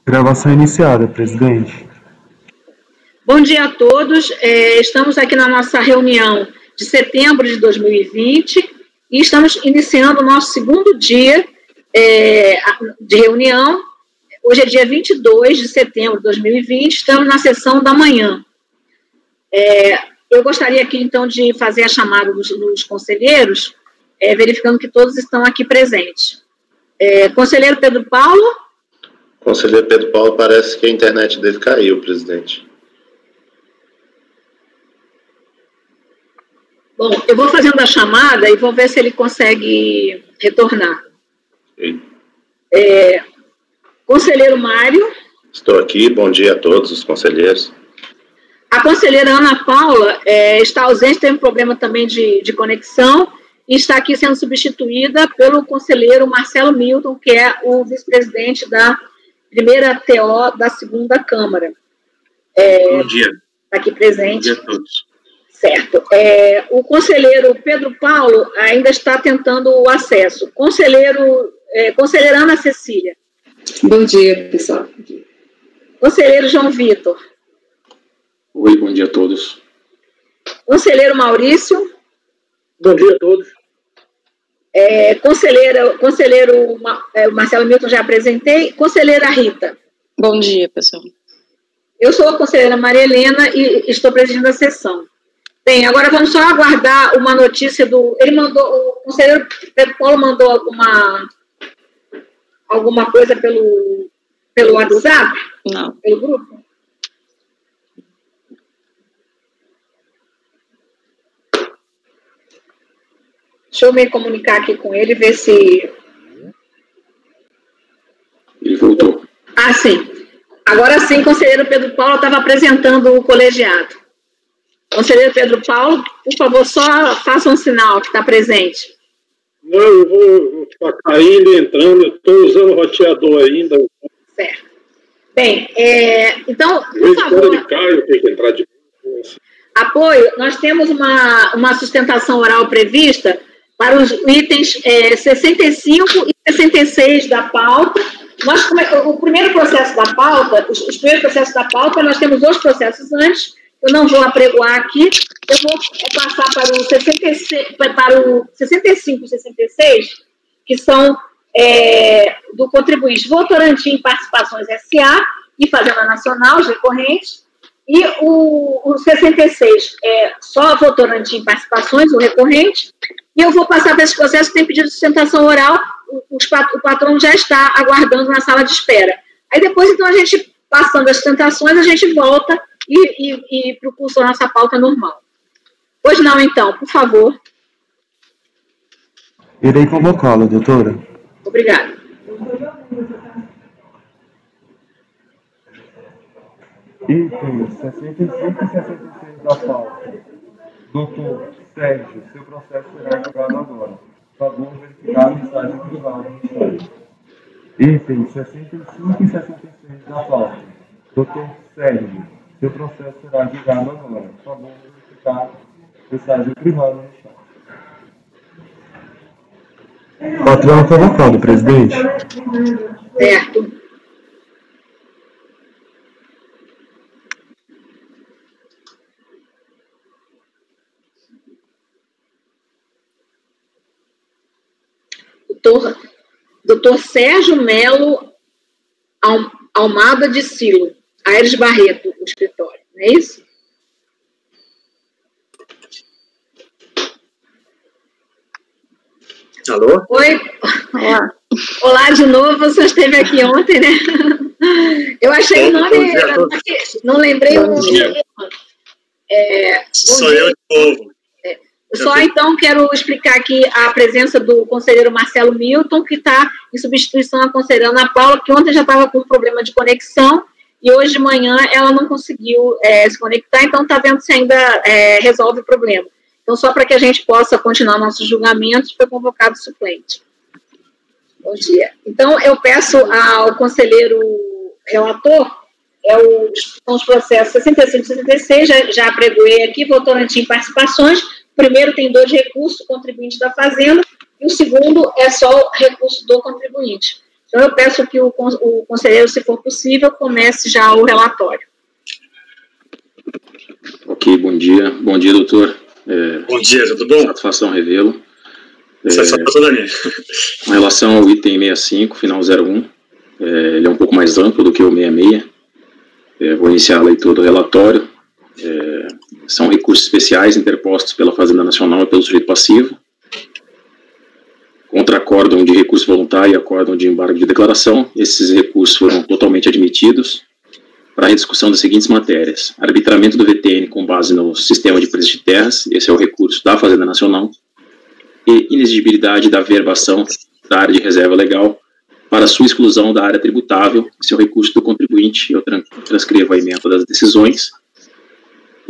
Gravação iniciada, presidente. Bom dia a todos. Estamos aqui na nossa reunião de setembro de 2020 e estamos iniciando o nosso segundo dia de reunião. Hoje é dia 22 de setembro de 2020, estamos na sessão da manhã. Eu gostaria aqui, então, de fazer a chamada dos conselheiros, verificando que todos estão aqui presentes. Conselheiro Pedro Paulo? Conselheiro Pedro Paulo, parece que a internet dele caiu, presidente. Bom, eu vou fazendo a chamada e vou ver se ele consegue retornar. Conselheiro Mário? Estou aqui, bom dia a todos os conselheiros. A conselheira Ana Paula está ausente, tem um problema também de conexão, e está aqui sendo substituída pelo conselheiro Marcelo Milton, que é o vice-presidente da primeira TO da segunda Câmara. Bom dia. Está aqui presente. Bom dia a todos. Certo. O conselheiro Pedro Paulo ainda está tentando o acesso. Conselheira Ana Cecília. Bom dia, pessoal. Conselheiro João Vitor. Oi, bom dia a todos. Conselheiro Maurício. Bom dia a todos. Conselheiro Marcelo Milton, já apresentei. Conselheira Rita. Bom dia, pessoal. Eu sou a conselheira Maria Helena e estou presidindo a sessão. Bem, agora vamos só aguardar uma notícia o conselheiro Pedro Paulo mandou alguma coisa pelo WhatsApp? Não. Pelo grupo? Deixa eu me comunicar aqui com ele, ver se... Ele voltou. Ah, sim. Agora sim, conselheiro Pedro Paulo estava apresentando o colegiado. Conselheiro Pedro Paulo, por favor, só faça um sinal que está presente. Não, eu vou ficar caindo e entrando, eu estou usando o roteador ainda. Certo. Bem, então, por favor... Quando ele cai, eu tenho que entrar de novo. Apoio, nós temos uma sustentação oral prevista para os itens 65 e 66 da pauta. O primeiro processo da pauta, os primeiros processos da pauta, nós temos dois processos antes, eu não vou apregoar aqui, eu vou passar para o 65 e 66, que são do contribuinte Votorantim Participações S.A. e Fazenda Nacional, os recorrentes, e o 66 é só Votorantim Participações, o recorrente, e eu vou passar para esse processo que tem pedido de sustentação oral, o patrão já está aguardando na sala de espera. Aí depois, então, a gente, passando as sustentações, a gente volta e para o curso da nossa pauta normal. Pois não, então, por favor. Irei convocá-la, doutora. Obrigada. Itens 65 e 66 da pauta. Doutor Sérgio, seu processo será julgado agora. Por favor, verificar a mensagem privada no site. Itens 65 e 66 da pauta. Doutor Sérgio, seu processo será julgado agora. Por favor, verificar a mensagem privada no chat. Patrão convocado, presidente. Certo. Doutor Sérgio Melo Almada de Silo, Aires Barreto, o escritório, não é isso? Alô? Oi. Olá de novo, você esteve aqui ontem, né? Eu achei o nome, não lembrei o nome. Sou eu de novo. Só então quero explicar aqui a presença do conselheiro Marcelo Milton, que está em substituição à conselheira Ana Paula, que ontem já estava com problema de conexão e hoje de manhã ela não conseguiu se conectar, então está vendo se ainda resolve o problema. Então, só para que a gente possa continuar nossos julgamentos, foi convocado o suplente. Bom dia. Então, eu peço ao conselheiro relator, são os processos 65 e 66, já apregoei aqui, Votorantim Participações. O primeiro tem 2 recursos, o contribuinte da Fazenda, e o segundo é só o recurso do contribuinte. Então, eu peço que o conselheiro, se for possível, comece já o relatório. Ok, bom dia. Bom dia, doutor. Bom dia, tudo bom? Satisfação revê-lo. Satisfação toda minha. Com relação ao item 65, final 01, ele é um pouco mais amplo do que o 66. Vou iniciar a leitura do relatório. São recursos especiais interpostos pela Fazenda Nacional e pelo sujeito passivo, contra acórdão de recurso voluntário e acórdão de embargo de declaração. Esses recursos foram totalmente admitidos para a rediscussão das seguintes matérias: arbitramento do VTN com base no sistema de preços de terras, esse é o recurso da Fazenda Nacional, e inexigibilidade da verbação da área de reserva legal para sua exclusão da área tributável, esse é o recurso do contribuinte. Eu transcrevo a emenda das decisões.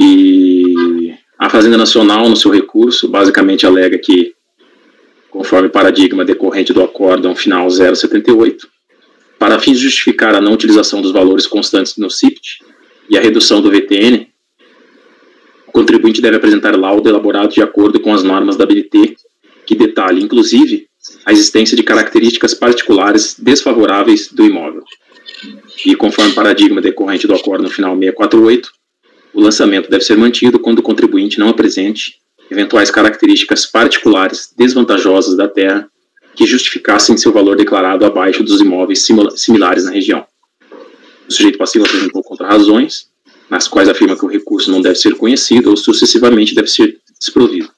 E a Fazenda Nacional, no seu recurso, basicamente alega que, conforme paradigma decorrente do acórdão final 078, para fins de justificar a não utilização dos valores constantes no CIPT e a redução do VTN, o contribuinte deve apresentar laudo elaborado de acordo com as normas da BNT, que detalhe, inclusive, a existência de características particulares desfavoráveis do imóvel. E, conforme paradigma decorrente do acórdão final 648, o lançamento deve ser mantido quando o contribuinte não apresente eventuais características particulares desvantajosas da terra que justificassem seu valor declarado abaixo dos imóveis similares na região. O sujeito passivo apresentou contrarrazões, nas quais afirma que o recurso não deve ser conhecido ou sucessivamente deve ser desprovido.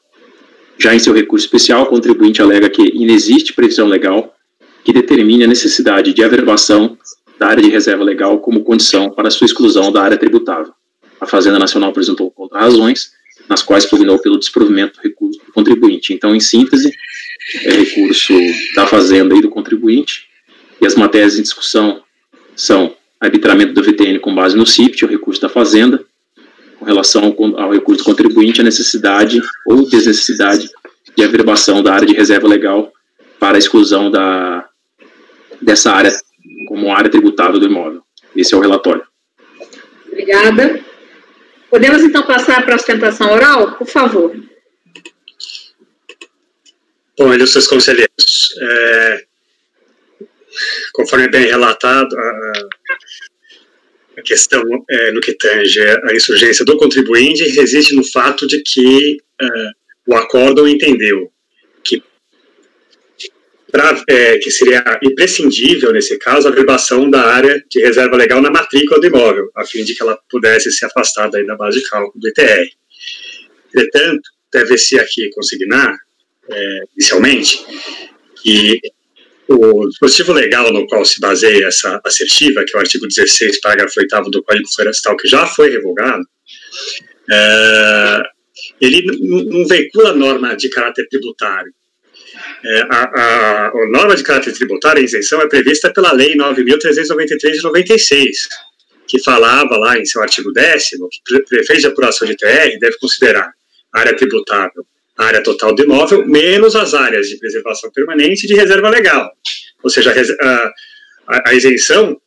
Já em seu recurso especial, o contribuinte alega que inexiste previsão legal que determine a necessidade de averbação da área de reserva legal como condição para sua exclusão da área tributável. A Fazenda Nacional apresentou contrarrazões, nas quais pugnou pelo desprovimento do recurso do contribuinte. Então, em síntese, é recurso da Fazenda e do contribuinte, e as matérias em discussão são arbitramento do VTN com base no CIPT, o recurso da Fazenda, com relação ao recurso do contribuinte, a necessidade ou desnecessidade de averbação da área de reserva legal para a exclusão dessa área como área tributável do imóvel. Esse é o relatório. Obrigada. Podemos, então, passar para a sustentação oral? Por favor. Bom, ilustres conselheiros, conforme bem relatado, a questão no que tange a insurgência do contribuinte reside no fato de que o acórdão entendeu que seria imprescindível, nesse caso, a verbação da área de reserva legal na matrícula do imóvel, a fim de que ela pudesse ser afastada aí da base de cálculo do ITR. Entretanto, deve-se aqui consignar, inicialmente, que o dispositivo legal no qual se baseia essa assertiva, que é o artigo 16, parágrafo 8º do Código Florestal, que já foi revogado, ele não veicula norma de caráter tributário. A norma de caráter tributário, a isenção, é prevista pela Lei 9.393 de 96, que falava lá em seu artigo 10º que o prefeito de apuração de TR deve considerar a área tributável a área total do imóvel, menos as áreas de preservação permanente e de reserva legal. Ou seja, a isenção,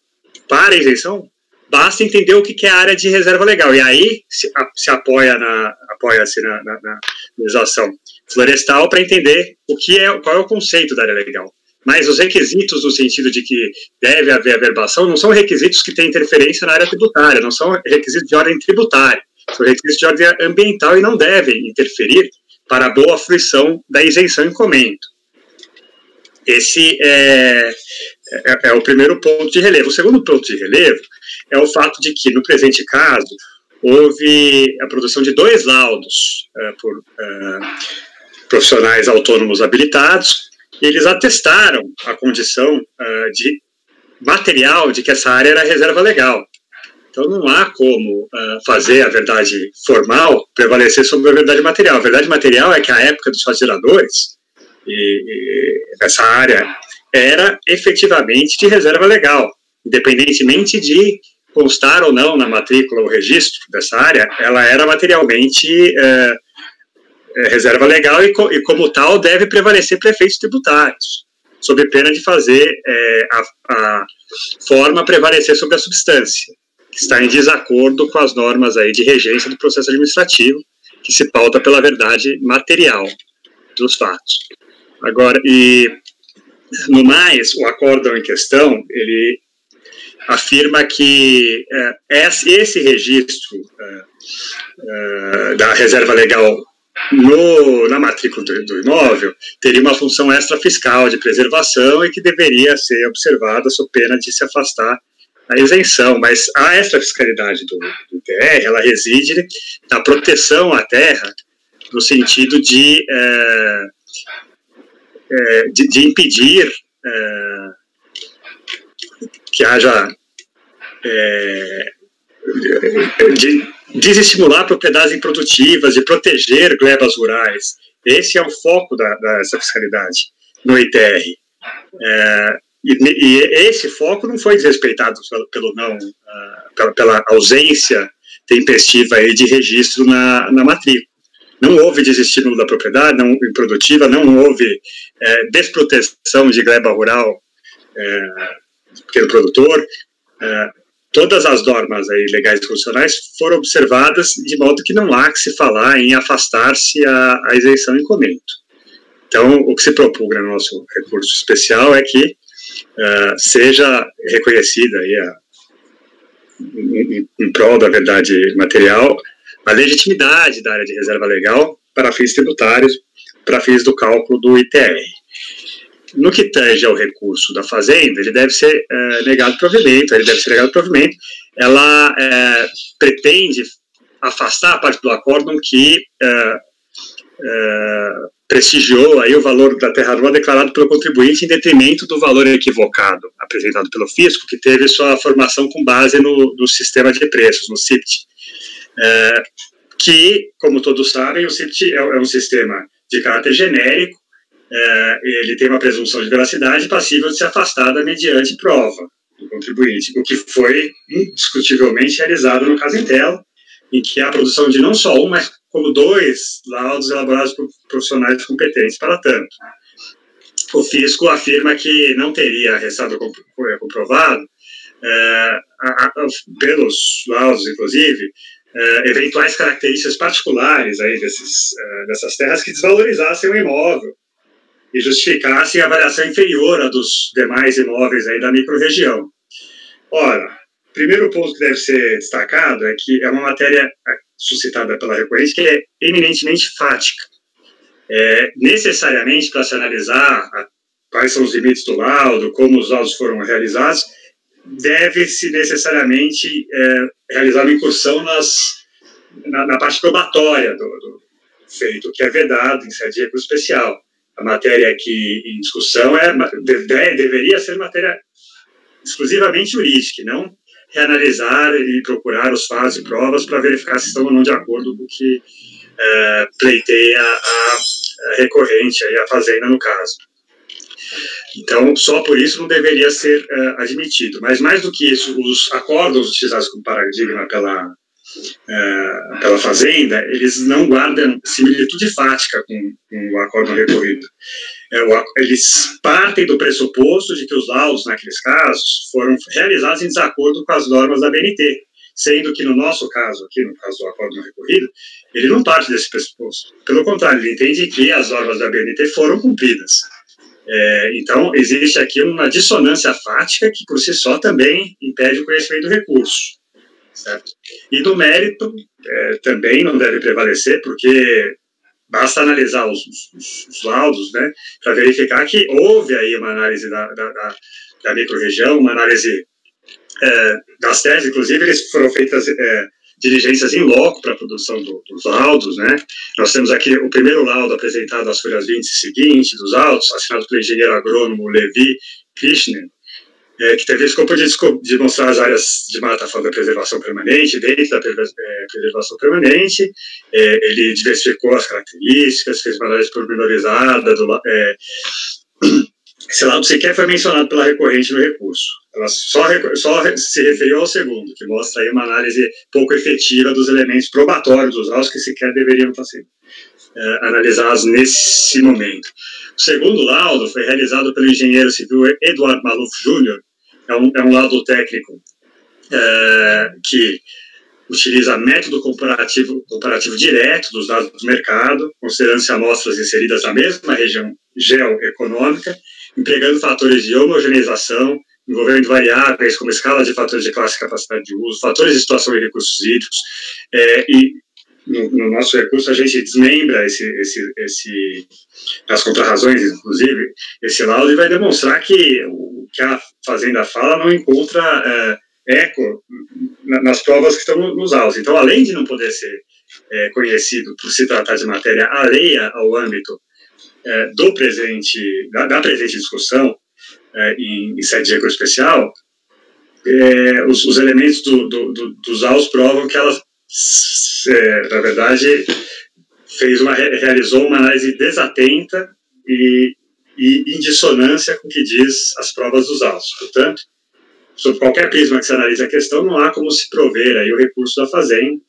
para a isenção, basta entender o que é a área de reserva legal. E aí se apoia-se na legislação florestal para entender qual é o conceito da área legal. Mas os requisitos no sentido de que deve haver averbação não são requisitos que têm interferência na área tributária, não são requisitos de ordem tributária, são requisitos de ordem ambiental e não devem interferir para a boa fruição da isenção em comento. Esse é o primeiro ponto de relevo. O segundo ponto de relevo é o fato de que, no presente caso, houve a produção de 2 laudos por profissionais autônomos habilitados, e eles atestaram a condição de material de que essa área era reserva legal. Então, não há como fazer a verdade formal prevalecer sobre a verdade material. A verdade material é que a época dos fazendadores, e essa área era efetivamente de reserva legal, independentemente de constar ou não na matrícula ou registro dessa área, ela era materialmente reserva legal e como tal, deve prevalecer para efeitos tributários, sob pena de fazer a forma prevalecer sobre a substância, que está em desacordo com as normas aí de regência do processo administrativo, que se pauta pela verdade material dos fatos. Agora, No mais, o acórdão em questão, ele afirma que esse registro da reserva legal na matrícula do imóvel teria uma função extrafiscal de preservação e que deveria ser observada sob pena de se afastar a isenção, mas a extrafiscalidade do ITR, ela reside na proteção à terra, no sentido de impedir que haja de desestimular propriedades improdutivas, de proteger glebas rurais. Esse é o foco dessa fiscalidade no ITR. E esse foco não foi desrespeitado pela ausência tempestiva aí de registro na matrícula. Não houve desestímulo da propriedade não improdutiva, não houve desproteção de gleba rural pelo produtor. Todas as normas aí legais e constitucionais foram observadas de modo que não há que se falar em afastar-se a isenção em comento. Então, o que se propugna no nosso recurso especial é que seja reconhecida aí em prol da verdade material a legitimidade da área de reserva legal para fins tributários, para fins do cálculo do ITR. No que tange ao recurso da Fazenda, ele deve ser negado provimento, ela pretende afastar a parte do acórdão que prestigiou aí o valor da terra-rua declarado pelo contribuinte em detrimento do valor equivocado apresentado pelo fisco, que teve sua formação com base no sistema de preços, no CIPT. Que, como todos sabem, o CIPT é um sistema de caráter genérico, ele tem uma presunção de veracidade passível de ser afastada mediante prova do contribuinte, o que foi indiscutivelmente realizado no caso Entelo, em que há a produção de não só um, mas como 2 laudos elaborados por profissionais competentes para tanto. O fisco afirma que não teria restado comprovado, pelos laudos, inclusive, eventuais características particulares aí dessas terras que desvalorizassem o imóvel e justificassem a avaliação inferior à dos demais imóveis aí da microrregião. Ora, primeiro ponto que deve ser destacado é que é uma matéria suscitada pela recorrente que é eminentemente fática. Necessariamente, para se analisar quais são os limites do laudo, como os laudos foram realizados, deve-se necessariamente realizar uma incursão na parte probatória do feito, que é vedado em sede de recurso especial. A matéria aqui em discussão deveria ser matéria exclusivamente jurídica, e não reanalisar e procurar os fatos e provas para verificar se estão ou não de acordo com o que pleiteia a recorrente, a Fazenda no caso. Então, só por isso não deveria ser admitido. Mas, mais do que isso, os acórdãos utilizados como paradigma pela Fazenda, eles não guardam similitude fática com o acórdão recorrido. Eles partem do pressuposto de que os laudos, naqueles casos, foram realizados em desacordo com as normas da BNT, sendo que no nosso caso, aqui no caso do acórdão recorrido, ele não parte desse pressuposto. Pelo contrário, ele entende que as normas da BNT foram cumpridas. Então, existe aqui uma dissonância fática que, por si só, também impede o conhecimento do recurso. Certo? E no mérito, também não deve prevalecer, porque basta analisar os laudos, né, para verificar que houve aí uma análise da microrregião, uma análise das terras, inclusive, eles foram feitas diligências em loco para a produção dos laudos, né? Nós temos aqui o primeiro laudo apresentado às folhas 20 seguintes dos autos, assinado pelo engenheiro agrônomo Levi Krishnan, que teve o escopo de mostrar as áreas de mata fora da preservação permanente, dentro da preservação permanente. Ele diversificou as características, fez uma análise pormenorizada esse laudo sequer foi mencionado pela recorrente no recurso. Ela só se referiu ao segundo, que mostra aí uma análise pouco efetiva dos elementos probatórios dos autos que sequer deveriam estar sendo analisados nesse momento. O segundo laudo foi realizado pelo engenheiro civil Eduardo Maluf Júnior. É um laudo técnico que utiliza método comparativo direto dos dados do mercado, considerando-se amostras inseridas na mesma região geoeconômica, empregando fatores de homogeneização, envolvendo variáveis como escala de fatores de classe e capacidade de uso, fatores de situação e recursos hídricos, e no nosso recurso a gente desmembra as contrarrazões, inclusive, esse laudo, e vai demonstrar que o que a Fazenda fala não encontra eco nas provas que estão nos autos. Então, além de não poder ser conhecido por se tratar de matéria alheia ao âmbito da presente discussão, em sede de recurso especial, os elementos dos autos provam que ela, na verdade, realizou uma análise desatenta e em dissonância com o que diz as provas dos autos. Portanto, sob qualquer prisma que se analise a questão, não há como se prover aí o recurso da Fazenda,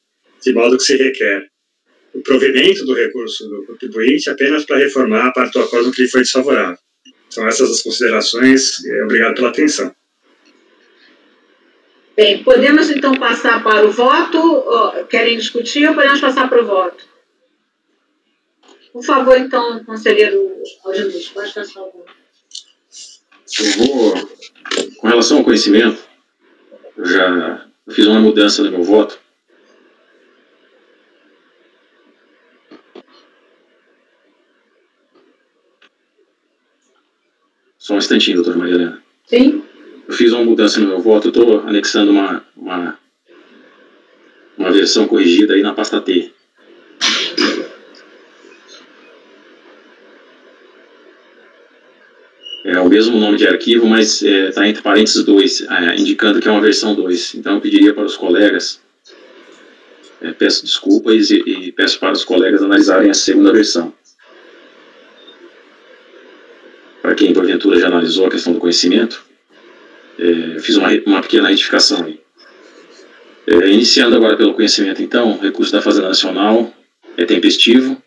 de modo que se requer o provimento do recurso do contribuinte apenas para reformar a parte do acordo que lhe foi desfavorável. São essas as considerações. Obrigado pela atenção. Bem, podemos então passar para o voto? Querem discutir ou podemos passar para o voto? Por favor, então, conselheiro Aldinus, pode passar o voto. Eu vou, com relação ao conhecimento, eu fiz uma mudança no meu voto. Só um instantinho, doutora Maria Helena. Sim. Eu fiz uma mudança no meu voto, eu estou anexando uma versão corrigida aí na pasta T. É o mesmo nome de arquivo, mas está entre parênteses 2, indicando que é uma versão 2. Então eu pediria para os colegas, peço desculpas e peço para os colegas analisarem a segunda versão. Para quem, porventura, já analisou a questão do conhecimento, fiz uma pequena retificação aí. Iniciando agora pelo conhecimento, então, o recurso da Fazenda Nacional é tempestivo,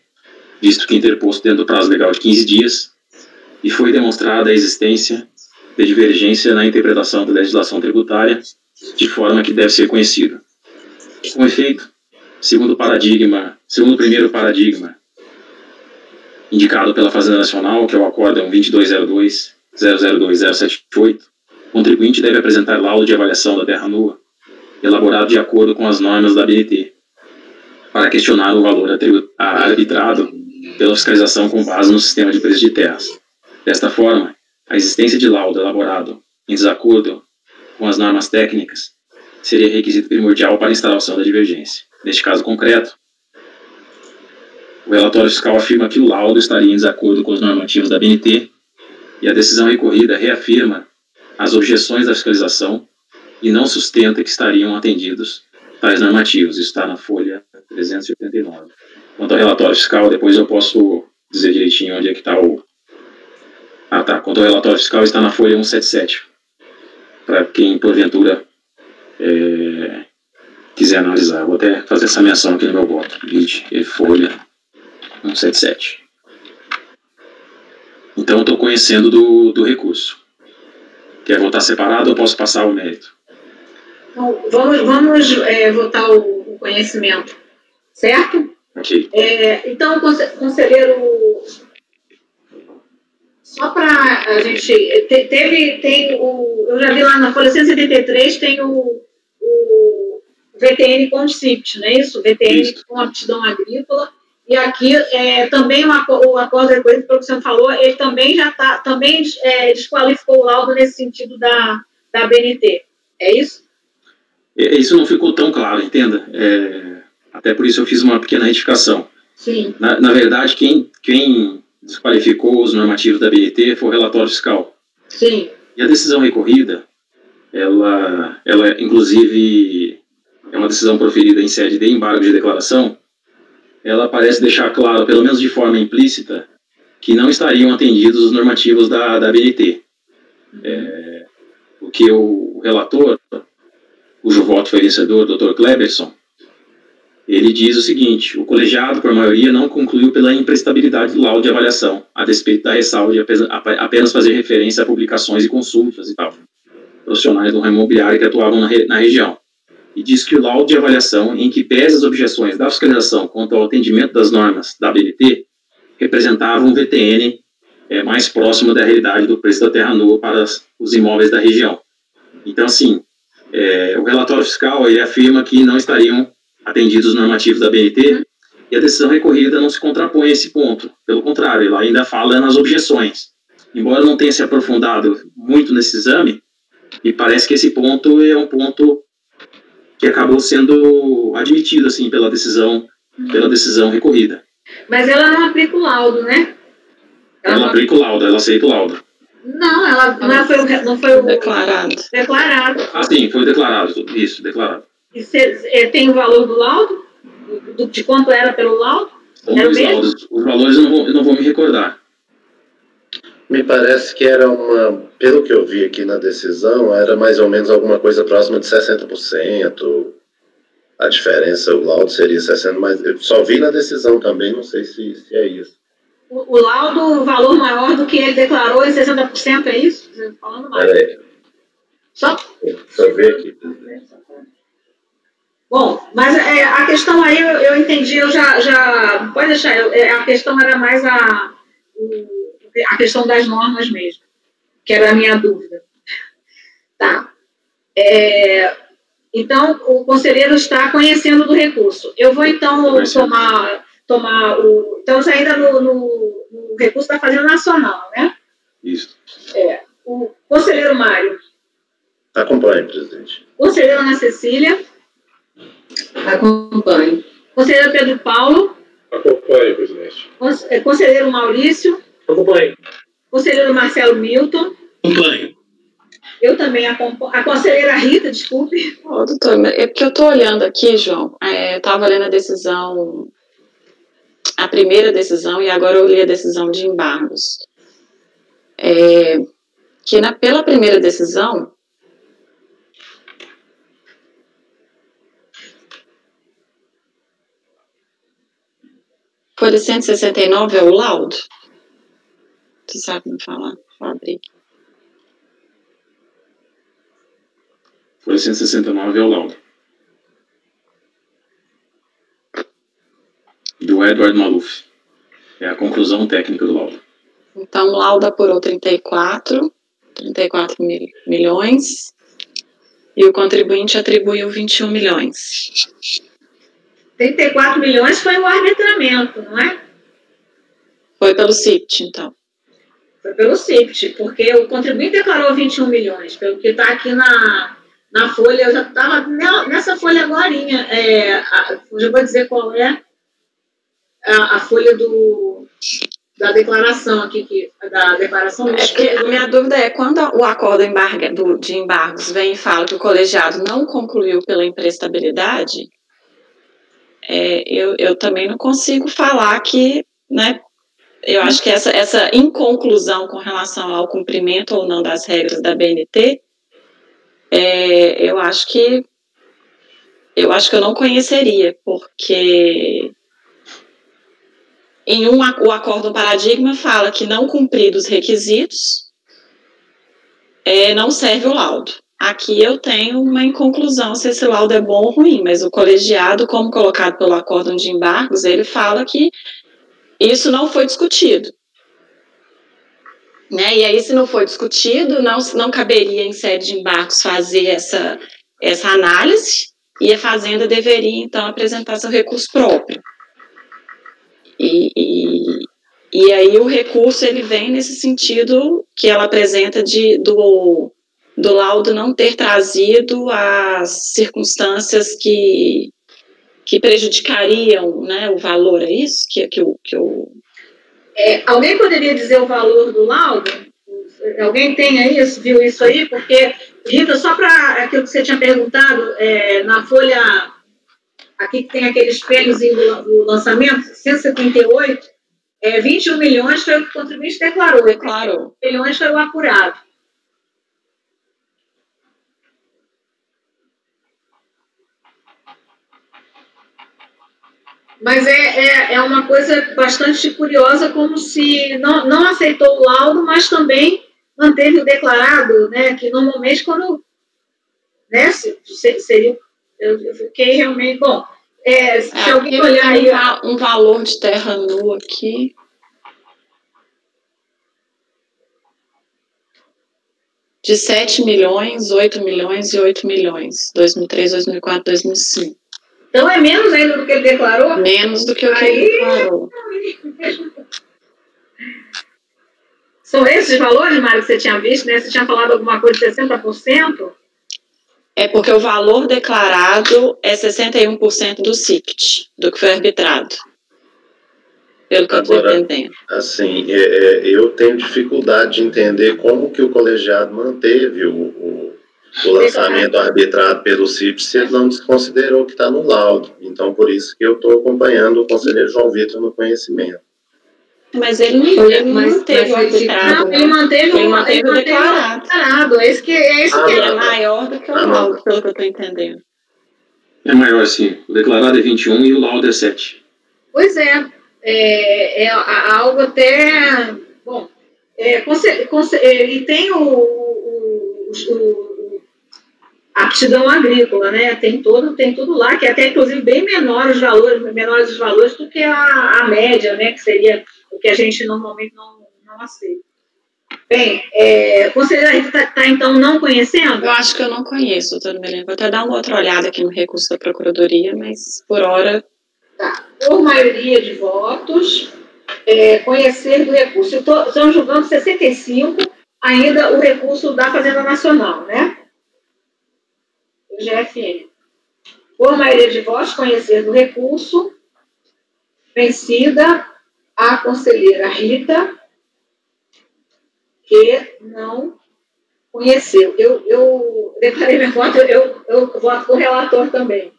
visto que interposto dentro do prazo legal de 15 dias, e foi demonstrada a existência de divergência na interpretação da legislação tributária, de forma que deve ser conhecido. Com efeito, segundo o primeiro paradigma indicado pela Fazenda Nacional, que é o Acórdão 2202-002-078, o contribuinte deve apresentar laudo de avaliação da terra nua, elaborado de acordo com as normas da ABNT, para questionar o valor arbitrado pela fiscalização com base no sistema de preço de terras. Desta forma, a existência de laudo elaborado em desacordo com as normas técnicas seria requisito primordial para a instalação da divergência. Neste caso concreto, o relatório fiscal afirma que o laudo estaria em desacordo com os normativos da ABNT e a decisão recorrida reafirma as objeções da fiscalização e não sustenta que estariam atendidos tais normativos. Isso está na folha 389. Quanto ao relatório fiscal, depois eu posso dizer direitinho onde é que está o... Quanto ao relatório fiscal, está na folha 177. Para quem, porventura, quiser analisar. Vou até fazer essa menção aqui no meu voto. Folha 177. Então, eu estou conhecendo do recurso. Quer votar separado ou posso passar o mérito? Então, vamos votar o conhecimento, certo? Ok. Então, conselheiro, só para a gente... eu já vi lá na folha 173, tem o VTN Concept, não é isso? VTN com aptidão agrícola. E aqui também o acordo recolhido, pelo que você falou, ele também desqualificou o laudo nesse sentido da BNT. É isso? Isso não ficou tão claro, entenda. Até por isso eu fiz uma pequena retificação. Sim. Na verdade, quem desqualificou os normativos da BNT foi o relatório fiscal. Sim. E a decisão recorrida, ela inclusive, é uma decisão proferida em sede de embargo de declaração. Ela parece deixar claro, pelo menos de forma implícita, que não estariam atendidos os normativos da BNT. Porque o relator, cujo voto foi vencedor, Dr. Kleberson, ele diz o seguinte: o colegiado, por maioria, não concluiu pela imprestabilidade do laudo de avaliação, a despeito da ressalva de apenas fazer referência a publicações e consultas e tal, profissionais do ramo imobiliário que atuavam na região. E diz que o laudo de avaliação, em que pese as objeções da fiscalização quanto ao atendimento das normas da ABNT, representava um VTN mais próxima da realidade do preço da terra nua para os imóveis da região. Então, assim, o relatório fiscal ele afirma que não estariam atendidos os normativos da BNT e a decisão recorrida não se contrapõe a esse ponto. Pelo contrário, ela ainda fala nas objeções. Embora não tenha se aprofundado muito nesse exame, me parece que esse ponto é um ponto que acabou sendo admitido assim pela decisão recorrida. Mas ela não aplica o laudo, né? Ela aplica o laudo, ela aceita o laudo. Não, ela não foi o declarado. Ah, sim, foi declarado, isso, declarado. E tem o valor do laudo? De quanto era pelo laudo? Era o mesmo? Laudos, os valores eu não vou me recordar. Me parece que era pelo que eu vi aqui na decisão, era mais ou menos alguma coisa próxima de 60%. A diferença, o laudo seria 60%, mas eu só vi na decisão também, não sei se é isso. O laudo, o valor maior do que ele declarou em 60%, é isso? Você tá falando mais. Peraí. Só eu ver aqui. Bom, mas a questão aí eu entendi, eu já pode deixar, a questão era mais a questão das normas mesmo, que era a minha dúvida. Tá. Então, o conselheiro está conhecendo do recurso. Eu vou, então, tomar o... Estamos ainda no recurso da Fazenda Nacional, né? Isso. O conselheiro Mário. Acompanhe, presidente. Conselheira Ana Cecília. Acompanhe. Conselheiro Pedro Paulo. Acompanhe, presidente. Conselheiro Maurício. Acompanhe. Conselheiro Marcelo Milton. Acompanho. Eu também acompanho. A conselheira Rita, desculpe. Doutor, é porque eu estou olhando aqui, João, eu estava lendo a decisão, a primeira decisão, e agora eu li a decisão de embargos. Pela primeira decisão, folha 169 é o laudo. Você sabe me falar? Vou abrir. Folha 169 é o laudo. Do Edward Maluf. É a conclusão técnica do laudo. Então, o laudo apurou 34 milhões, e o contribuinte atribuiu 21 milhões. 34 milhões foi o arbitramento, não é? Foi pelo CIPT, então. Foi pelo CIPT, porque o contribuinte declarou 21 milhões, pelo que está aqui na folha, eu já estava nessa folha agorinha, eu já vou dizer qual é a folha da declaração aqui, da declaração... A minha dúvida é, quando o acordo de embargos vem e fala que o colegiado não concluiu pela imprestabilidade, eu também não consigo falar que, né, eu acho que essa inconclusão com relação ao cumprimento ou não das regras da BNT, eu acho que eu não conheceria, porque o acordo paradigma fala que não cumpridos os requisitos, não serve o laudo. Aqui eu tenho uma inconclusão se esse laudo é bom ou ruim, mas o colegiado, como colocado pelo acordo de embargos, ele fala que isso não foi discutido. Né? E aí, se não foi discutido, não caberia em sede de embargos fazer essa análise, e a Fazenda deveria, então, apresentar seu recurso próprio. E aí o recurso ele vem nesse sentido que ela apresenta do laudo não ter trazido as circunstâncias que prejudicariam, né, o valor, é isso? Alguém poderia dizer o valor do laudo? Alguém viu isso aí? Porque, Rita, só para aquilo que você tinha perguntado, na folha, aqui que tem aquele espelhozinho do lançamento, 178, 21 milhões foi o que o contribuinte declarou. 21 milhões foi o apurado. Mas é uma coisa bastante curiosa, como se não aceitou o laudo, mas também manteve o declarado, né, que normalmente quando, né, seria, eu fiquei realmente, bom, se alguém olhar aí... Um valor de terra nua aqui... de 7 milhões, 8 milhões e 8 milhões. 2003, 2004, 2005. Então é menos ainda do que ele declarou? Menos do que o que ele declarou. São esses valores, Mário, que você tinha visto, né? Você tinha falado alguma coisa de 60%? É porque o valor declarado é 61% do CICT, do que foi arbitrado. Pelo que eu estou entendendo. Assim, eu tenho dificuldade de entender como que o colegiado manteve o lançamento arbitrado pelo CICT se ele não desconsiderou o que está no laudo. Então, por isso que eu estou acompanhando o conselheiro João Vitor no conhecimento. Mas ele não manteve o arbitrado. Não, ele manteve o declarado. É isso que é maior do que o laudo, pelo que eu estou entendendo. É maior, sim. O declarado é 21 e o laudo é 7. Pois é. É algo até... Bom, e tem a aptidão agrícola, né? Tem tudo lá, que é até, inclusive, bem menores os valores do que a média, né? Que seria o que a gente normalmente não aceita. Bem, conselheira Rita está, então, não conhecendo? Eu acho que eu não conheço, doutora Melena. Vou até dar uma outra olhada aqui no recurso da Procuradoria, mas, por hora... Tá. Por maioria de votos, conhecer do recurso. Estão julgando 65, ainda o recurso da Fazenda Nacional, né? O GFN. Por maioria de votos, conhecer do recurso, vencida a conselheira Rita, que não conheceu. Eu declarei meu voto, eu voto com o relator também.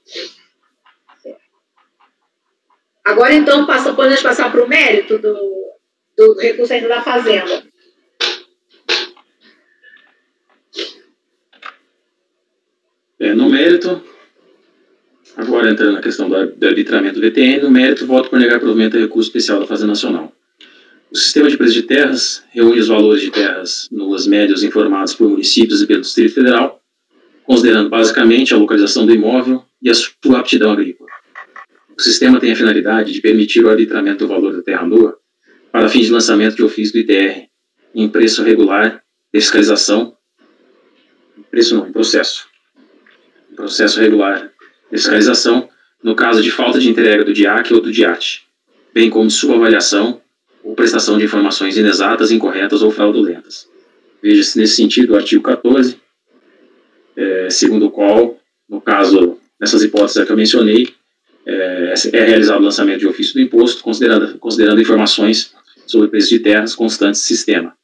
Agora, então, podemos passar para o mérito do recurso ainda da Fazenda. No mérito, agora entrando na questão do arbitramento do VTN, no mérito, voto por negar provimento ao recurso especial da Fazenda Nacional. O sistema de preço de terras reúne os valores de terras nuas médias informados por municípios e pelo Distrito Federal, considerando basicamente a localização do imóvel e a sua aptidão agrícola. O sistema tem a finalidade de permitir o arbitramento do valor da terra nua para fins de lançamento de ofício do ITR em preço regular de fiscalização, em processo regular de fiscalização, no caso de falta de entrega do DIAC ou do DIAT, bem como de sua avaliação ou prestação de informações inexatas, incorretas ou fraudulentas. Veja-se nesse sentido o artigo 14, segundo o qual, no caso, nessas hipóteses que eu mencionei, é realizado o lançamento de ofício do imposto, considerando informações sobre preço de terras constantes do sistema.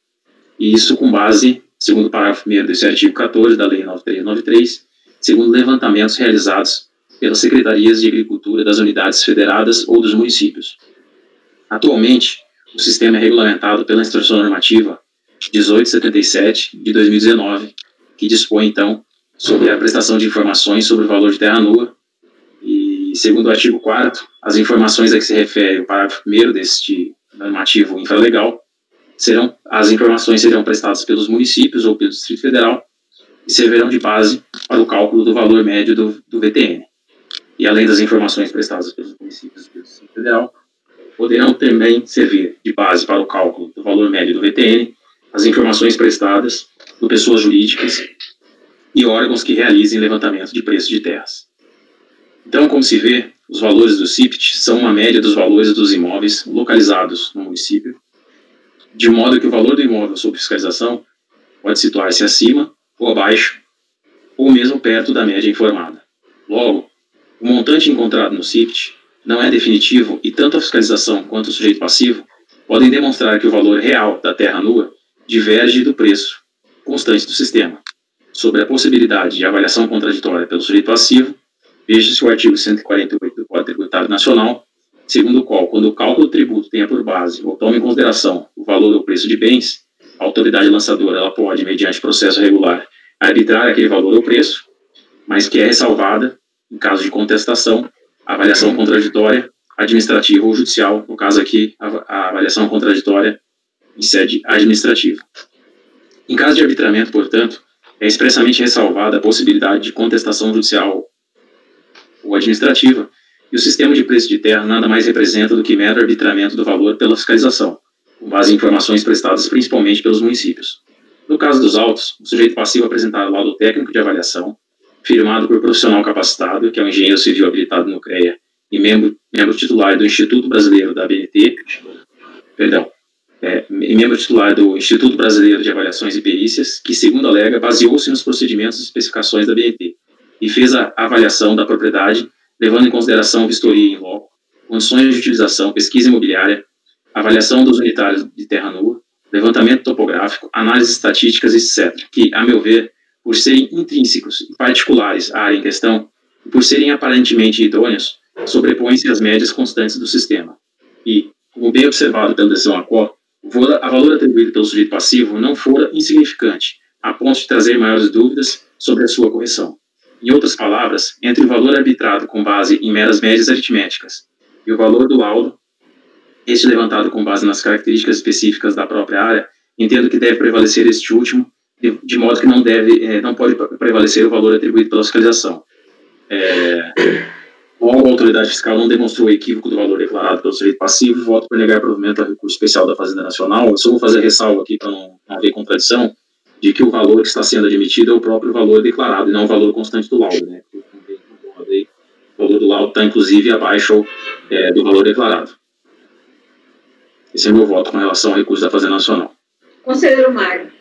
E isso com base, segundo o parágrafo 1º desse artigo 14 da Lei 9393, segundo levantamentos realizados pelas secretarias de agricultura das unidades federadas ou dos municípios. Atualmente, o sistema é regulamentado pela Instrução Normativa 1877 de 2019, que dispõe, então, sobre a prestação de informações sobre o valor de terra nua. Segundo o artigo 4º, as informações a que se refere o parágrafo 1º deste normativo infralegal, as informações serão prestadas pelos municípios ou pelo Distrito Federal e servirão de base para o cálculo do valor médio do VTN. E além das informações prestadas pelos municípios e pelo Distrito Federal, poderão também servir de base para o cálculo do valor médio do VTN as informações prestadas por pessoas jurídicas e órgãos que realizem levantamento de preço de terras. Então, como se vê, os valores do CIPT são uma média dos valores dos imóveis localizados no município, de modo que o valor do imóvel sob fiscalização pode situar-se acima ou abaixo, ou mesmo perto da média informada. Logo, o montante encontrado no CIPT não é definitivo e tanto a fiscalização quanto o sujeito passivo podem demonstrar que o valor real da terra nua diverge do preço constante do sistema. Sobre a possibilidade de avaliação contraditória pelo sujeito passivo, veja-se o artigo 148 do Código Tributário Nacional, segundo o qual, quando o cálculo do tributo tenha por base ou tome em consideração o valor ou preço de bens, a autoridade lançadora ela pode, mediante processo regular, arbitrar aquele valor ou preço, mas que é ressalvada, em caso de contestação, a avaliação contraditória administrativa ou judicial, no caso aqui, a avaliação contraditória em sede administrativa. Em caso de arbitramento, portanto, é expressamente ressalvada a possibilidade de contestação judicial ou administrativa, e o sistema de preço de terra nada mais representa do que mero arbitramento do valor pela fiscalização, com base em informações prestadas principalmente pelos municípios. No caso dos autos, o sujeito passivo apresentará laudo técnico de avaliação, firmado por profissional capacitado, que é um engenheiro civil habilitado no CREA e membro titular do Instituto Brasileiro da ABNT, membro titular do Instituto Brasileiro de Avaliações e Perícias, que, segundo alega, baseou-se nos procedimentos e especificações da ABNT e fez a avaliação da propriedade, levando em consideração vistoria em loco, condições de utilização, pesquisa imobiliária, avaliação dos unitários de terra nua, levantamento topográfico, análises estatísticas, etc., que, a meu ver, por serem intrínsecos e particulares à área em questão, e por serem aparentemente idôneos, sobrepõem-se às médias constantes do sistema. E, como bem observado pela decisão ACO, o valor atribuído pelo sujeito passivo não fora insignificante, a ponto de trazer maiores dúvidas sobre a sua correção. Em outras palavras, entre o valor arbitrado com base em meras médias aritméticas e o valor do laudo, este levantado com base nas características específicas da própria área, entendo que deve prevalecer este último, de modo que não pode prevalecer o valor atribuído pela fiscalização. Logo, a autoridade fiscal não demonstrou o equívoco do valor declarado pelo sujeito passivo, voto por negar provimento ao recurso especial da Fazenda Nacional. Eu só vou fazer ressalva aqui para não haver contradição, de que o valor que está sendo admitido é o próprio valor declarado, e não o valor constante do laudo, né? O valor do laudo está, inclusive, abaixo do valor declarado. Esse é o meu voto com relação ao recurso da Fazenda Nacional. Conselheiro Mário.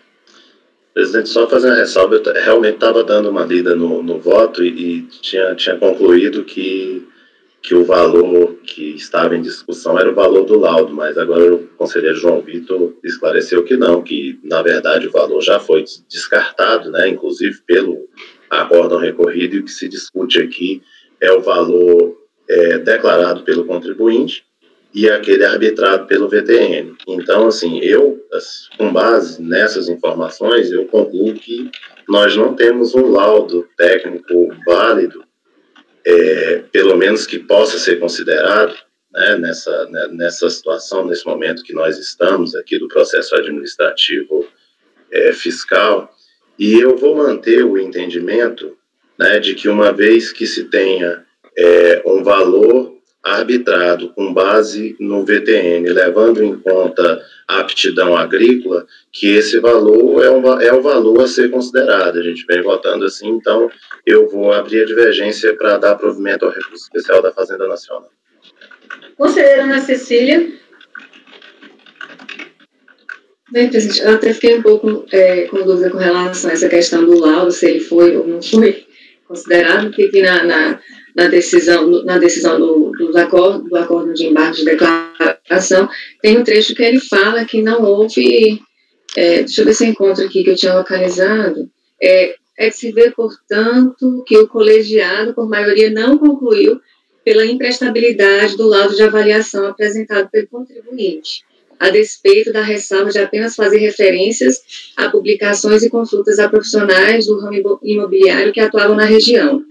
Presidente, só fazer uma ressalva, eu realmente estava dando uma lida no voto e tinha concluído que o valor que estava em discussão era o valor do laudo, mas agora o conselheiro João Vitor esclareceu que não, que na verdade o valor já foi descartado, né, inclusive pelo acórdão recorrido, e o que se discute aqui é o valor declarado pelo contribuinte e aquele arbitrado pelo VTN. Então, assim, com base nessas informações, eu concluo que nós não temos um laudo técnico válido, pelo menos que possa ser considerado, né, nessa situação, nesse momento que nós estamos aqui do processo administrativo fiscal, e eu vou manter o entendimento, né, de que uma vez que se tenha um valor arbitrado com base no VTN, levando em conta a aptidão agrícola, que esse valor é o valor a ser considerado. A gente vem votando assim, então eu vou abrir a divergência para dar provimento ao recurso especial da Fazenda Nacional. Conselheira Ana Cecília. Bem, presidente, eu até fiquei um pouco com dúvida com relação a essa questão do laudo, se ele foi ou não foi considerado, porque aqui na decisão do acordo de embargo de declaração, tem um trecho que ele fala que não houve, deixa eu ver se eu encontro aqui, que eu tinha localizado, é de se ver, portanto, que o colegiado, por maioria, não concluiu pela imprestabilidade do laudo de avaliação apresentado pelo contribuinte, a despeito da ressalva de apenas fazer referências a publicações e consultas a profissionais do ramo imobiliário que atuavam na região.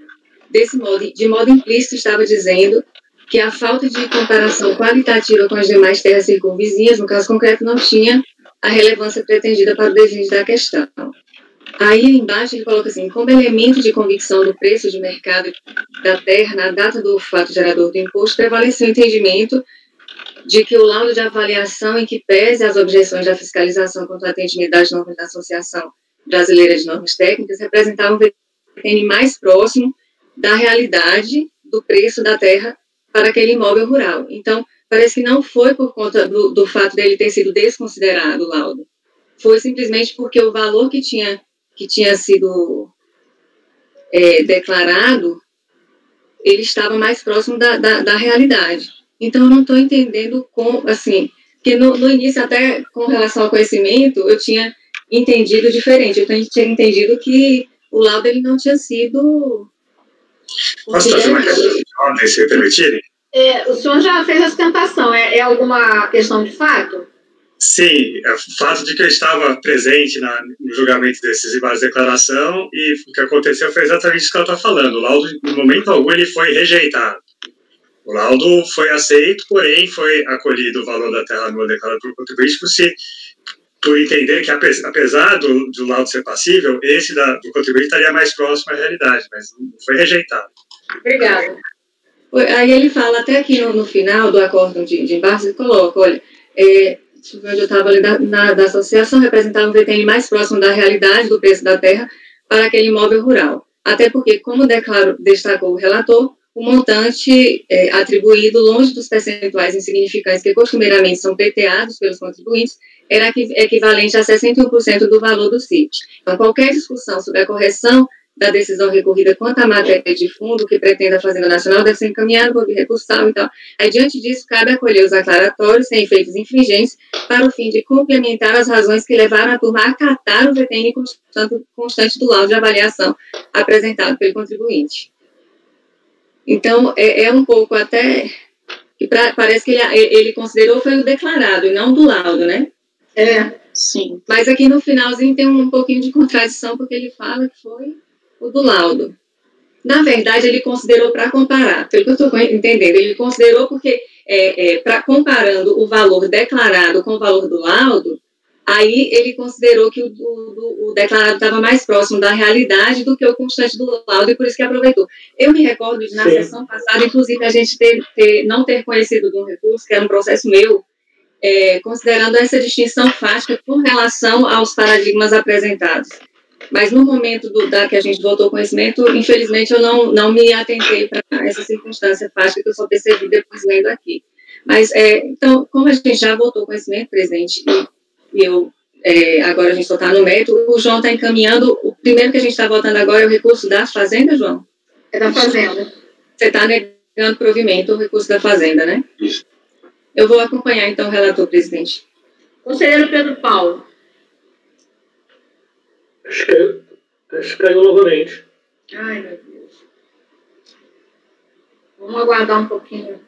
Desse modo, de modo implícito, estava dizendo que a falta de comparação qualitativa com as demais terras circunvizinhas, no caso concreto, não tinha a relevância pretendida para o desvio da questão. Aí, embaixo, ele coloca assim, como elemento de convicção do preço de mercado da terra na data do fato gerador do imposto, prevaleceu o entendimento de que o laudo de avaliação, em que pese as objeções da fiscalização contra o atendimento das normas da Associação Brasileira de Normas Técnicas, representava um VTN mais próximo da realidade do preço da terra para aquele imóvel rural. Então, parece que não foi por conta do fato dele ter sido desconsiderado o laudo. Foi simplesmente porque o valor que tinha sido declarado, ele estava mais próximo da realidade. Então, eu não estou entendendo como, assim, que no início, até com relação ao conhecimento, eu tinha entendido diferente. Eu tinha entendido que o laudo ele não tinha sido... Posso fazer uma questão de ordem, se permitirem? O senhor já fez a sustentação. É alguma questão de fato? Sim, o fato de que eu estava presente no julgamento desses embargos de declaração, e o que aconteceu foi exatamente isso que ela está falando. O laudo, no momento algum, ele foi rejeitado. O laudo foi aceito, porém foi acolhido o valor da terra nua declarado pelo contribuinte por entender que, apesar do laudo ser passível, esse do contribuinte estaria mais próximo à realidade, mas não foi rejeitado. Obrigada. Aí ele fala, até aqui no final do acórdão de embargo, ele coloca, olha, deixa eu ver onde eu estava ali, da associação, representava um VTN mais próximo da realidade do preço da terra para aquele imóvel rural. Até porque, como destacou o relator, o montante atribuído, longe dos percentuais insignificantes que costumeiramente são pleiteados pelos contribuintes, era equivalente a 61% do valor do CIT. Então, qualquer discussão sobre a correção da decisão recorrida quanto à matéria de fundo que pretende a Fazenda Nacional deve ser encaminhada por via recursal e tal. Aí, diante disso, cabe acolher os aclaratórios sem efeitos infringentes para o fim de complementar as razões que levaram a turma a acatar o VTN constante do laudo de avaliação apresentado pelo contribuinte. Então, é um pouco até que parece que ele considerou foi o declarado e não do laudo, né? Sim. Mas aqui no finalzinho tem um pouquinho de contradição, porque ele fala que foi o do laudo. Na verdade, ele considerou para comparar, pelo que eu estou entendendo, ele considerou porque, comparando o valor declarado com o valor do laudo, aí ele considerou que o declarado estava mais próximo da realidade do que o constante do laudo, e por isso que aproveitou. Eu me recordo de, na sessão passada, inclusive, a gente não ter conhecido de um recurso, que era um processo meu, considerando essa distinção fática com relação aos paradigmas apresentados. Mas no momento que a gente votou conhecimento, infelizmente eu não me atentei para essa circunstância fática que eu só percebi depois lendo aqui. Mas, então, como a gente já votou conhecimento, presidente, agora a gente só está no mérito, o João está encaminhando, o primeiro que a gente está votando agora é o recurso da Fazenda, João? É da Fazenda. Você está negando provimento o recurso da Fazenda, né? Isso. Eu vou acompanhar, então, o relator, presidente. Conselheiro Pedro Paulo. Acho que caiu novamente. Ai, meu Deus. Vamos aguardar um pouquinho.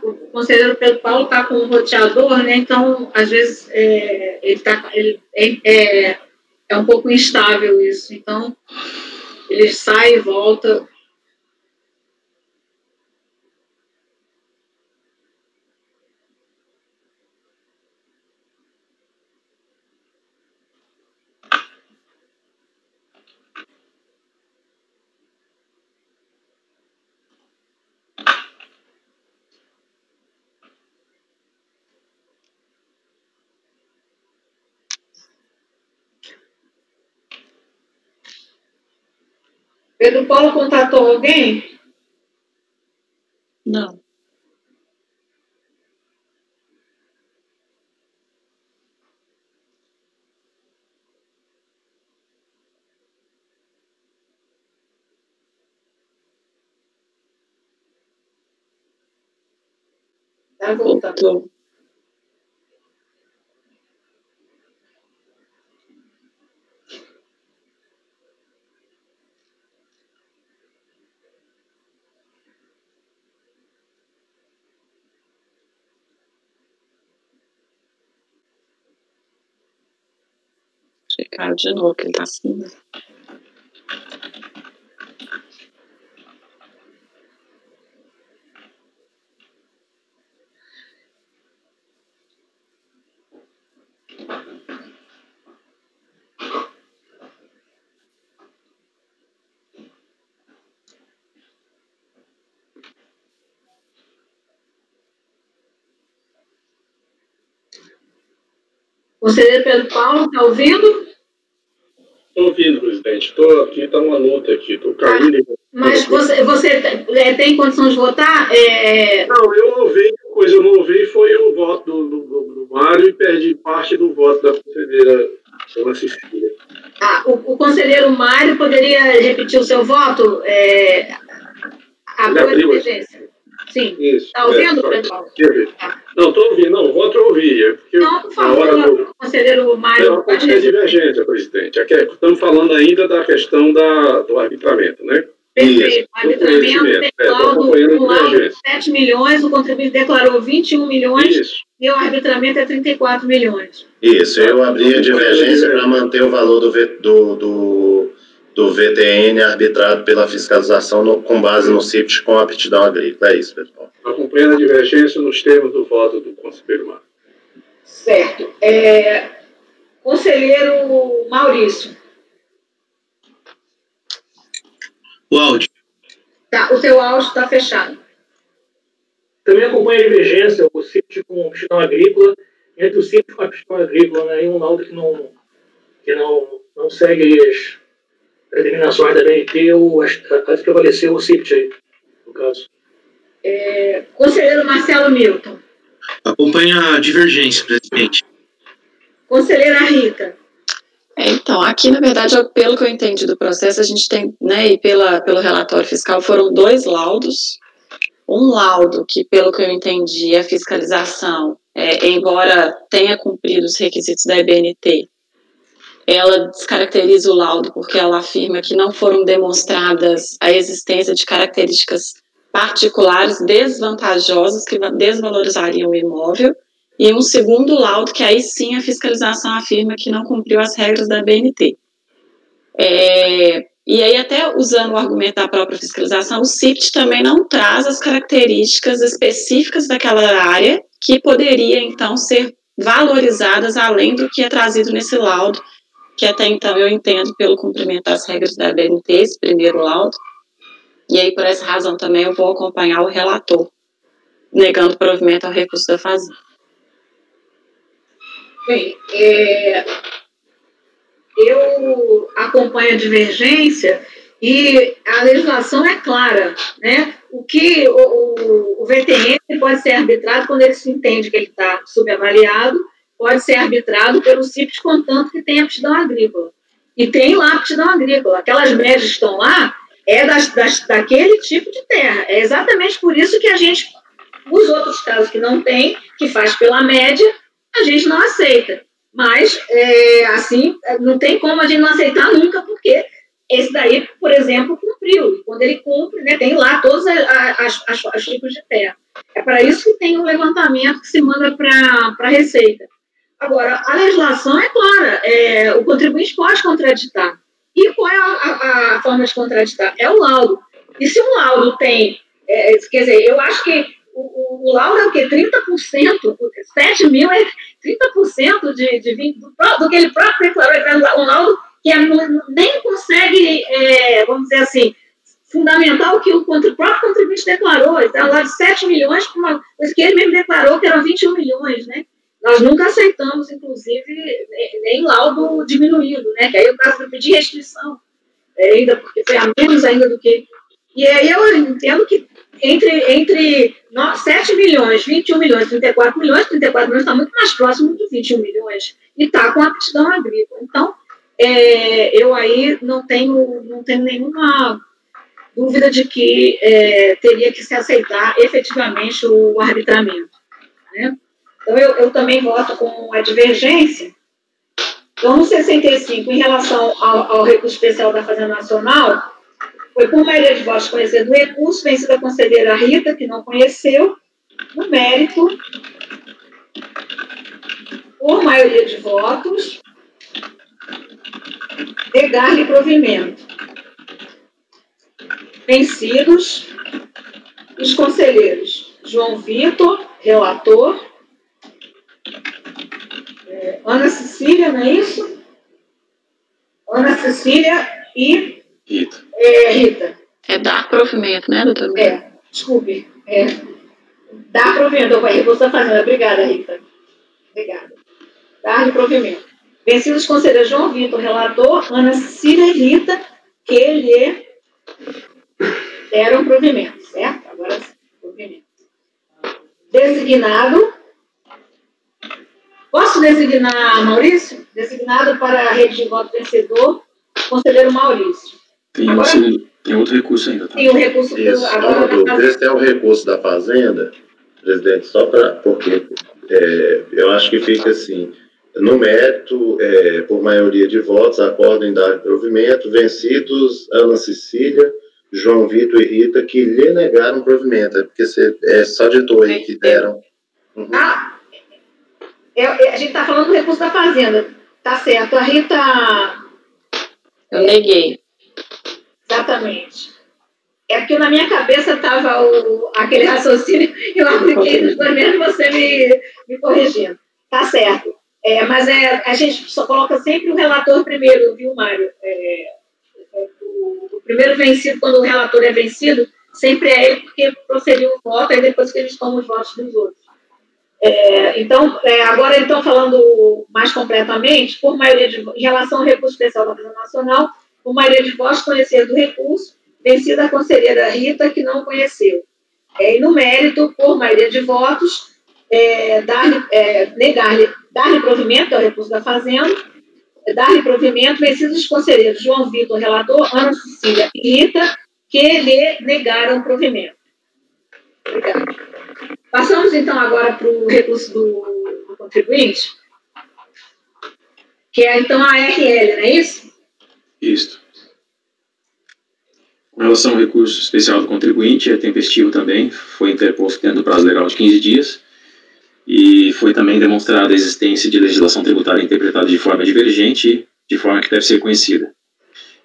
O conselheiro Pedro Paulo está com um roteador, né? Então, às vezes, é um pouco instável isso. Então, ele sai e volta. Pedro Paulo contatou alguém? Não. Tá voltando. Checar de novo que ele está assim. Conselheiro Pedro Paulo, está ouvindo? Estou ouvindo, presidente. Estou aqui, está uma luta aqui. Estou caindo. Mas você tem condição de votar? Não, eu ouvi, coisa eu não ouvi foi o voto do Mário e perdi parte do voto da conselheira Dona Cecília. O conselheiro Mário poderia repetir o seu voto? Abriu a divergência. Sim. Isso. Está ouvindo, Pedro Paulo? Não, estou ouvindo, não, vou ouvir. É porque não, por favor, conselheiro Mário. Pode ter divergência, presidente. Aqui, estamos falando ainda da questão do arbitramento, né? Perfeito. O arbitramento tem laudo 7 milhões, o contribuinte declarou 21 milhões. Isso. E o arbitramento é 34 milhões. Isso, eu abri a divergência para manter o valor do VTN arbitrado pela fiscalização com base no CIPT com aptidão agrícola. É isso, pessoal. Acompanhando a divergência nos termos do voto do conselheiro Mário. Certo. Conselheiro Maurício. O áudio. Tá, o seu áudio está fechado. Também acompanha a divergência, o CIPT com aptidão agrícola, entre o CIPT com aptidão agrícola, né, e um laudo que não segue as determinações da BNT, ou as prevaleceu o CIPT aí, no caso. Conselheiro Marcelo Milton. Acompanha a divergência, presidente. Conselheira Rita. Então, aqui, na verdade, pelo que eu entendi do processo, a gente tem, né, e pelo relatório fiscal, foram 2 laudos. Um laudo que, pelo que eu entendi, a fiscalização, embora tenha cumprido os requisitos da EBNT, ela descaracteriza o laudo porque ela afirma que não foram demonstradas a existência de características particulares desvantajosas que desvalorizariam o imóvel, e um segundo laudo que aí sim a fiscalização afirma que não cumpriu as regras da BNT. E aí, até usando o argumento da própria fiscalização, o CIPT também não traz as características específicas daquela área que poderia, então, ser valorizadas além do que é trazido nesse laudo, que até então eu entendo pelo cumprimento das regras da BNT, esse primeiro laudo. E aí, por essa razão também, eu vou acompanhar o relator, negando provimento ao recurso da Fazenda. Bem, eu acompanho a divergência e a legislação é clara, né? O que o VTN pode ser arbitrado quando ele se entende que ele está subavaliado, pode ser arbitrado pelo CIPT, contanto que tem aptidão agrícola. E tem lá aptidão agrícola. Aquelas médias que estão lá daquele tipo de terra. É exatamente por isso que a gente, os outros casos que não tem, que faz pela média, a gente não aceita. Mas, assim, não tem como a gente não aceitar nunca, porque esse daí, por exemplo, cumpriu. E quando ele cumpre, né, tem lá todos os tipos de terra. É para isso que tem um levantamento que se manda para a Receita. Agora, a legislação é clara, o contribuinte pode contraditar. E qual é a forma de contraditar? É o laudo. E se um laudo tem, quer dizer, eu acho que o laudo é o quê? 30%, 7 mil é 30% do que ele próprio declarou. Um laudo que nem consegue, vamos dizer assim, fundamentar o que o próprio contribuinte declarou. Então, lá de 7 milhões, para uma coisa que ele mesmo declarou que eram 21 milhões, né? Nós nunca aceitamos, inclusive, nem laudo diminuído, né? Que aí o caso de pedir restrição, ainda porque foi a menos ainda do que... E aí eu entendo que entre 7 milhões, 21 milhões, 34 milhões está muito mais próximo de 21 milhões e está com aptidão agrícola. Então, eu aí não tenho nenhuma dúvida de que teria que se aceitar efetivamente o arbitramento, né? Então, eu também voto com a divergência. Então, no 65, em relação ao recurso especial da Fazenda Nacional, foi por maioria de votos conhecer do recurso, vencida a conselheira Rita, que não conheceu, no mérito, por maioria de votos, negar-lhe provimento. Vencidos os conselheiros João Vitor, relator, Ana Cecília, não é isso? Ana Cecília e Rita. Dar provimento, né, doutor? Desculpe. Dar provimento. O recurso da Fazenda. Obrigada, Rita. Obrigada. Dar provimento. Vencidos os conselheiros João Vitor, relator, Ana Cecília e Rita, que lhe deram provimento, certo? Agora, provimento. Designado. Posso designar Maurício? Designado para a rede de voto vencedor, conselheiro Maurício. Tem agora, Tem outro recurso ainda, tá? Tem o recurso do, Isso, agora da Fazenda. esse é o recurso da Fazenda, presidente, só para, porque eu acho que fica assim, no mérito, por maioria de votos, acordam em dar provimento, vencidos Ana Cecília, João Vitor e Rita, que lhe negaram provimento, porque só ditou aí que deram. Uhum. A gente está falando do recurso da Fazenda, tá certo. A Rita... Eu neguei. Exatamente. É porque na minha cabeça estava aquele raciocínio e eu apliquei nos dois mesmo, você me corrigindo. Tá certo. Mas a gente só coloca sempre o relator primeiro, viu, Mário? O primeiro vencido, quando o relator é vencido, sempre é ele, porque proferiu o voto, aí depois que eles tomam os votos dos outros. Agora, então, falando mais completamente, por maioria em relação ao recurso especial da Câmara Nacional, por maioria de votos, conhecer do recurso, vencida a conselheira Rita, que não conheceu. E no mérito, por maioria de votos, dar-lhe provimento ao recurso da Fazenda, dar-lhe provimento, vencidos os conselheiros João Vitor, relator, Ana Cecília e Rita, que lhe negaram provimento. Obrigada. Passamos, então, agora para o recurso do contribuinte, que é, então, a ARL, não é isso? Isso. Com relação ao recurso especial do contribuinte, é tempestivo também, foi interposto dentro do prazo legal de 15 dias, e foi também demonstrada a existência de legislação tributária interpretada de forma divergente, de forma que deve ser conhecida.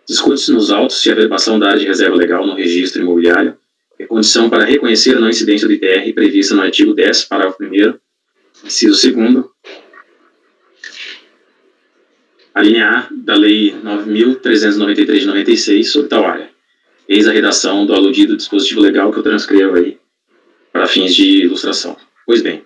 Discute-se nos autos se a averbação da área de reserva legal no registro imobiliário é condição para reconhecer a não incidência do ITR prevista no artigo 10, parágrafo 1º, inciso 2º, a linha A da Lei 9.393 de 96 sobre tal área. Eis a redação do aludido dispositivo legal que eu transcrevo aí para fins de ilustração. Pois bem,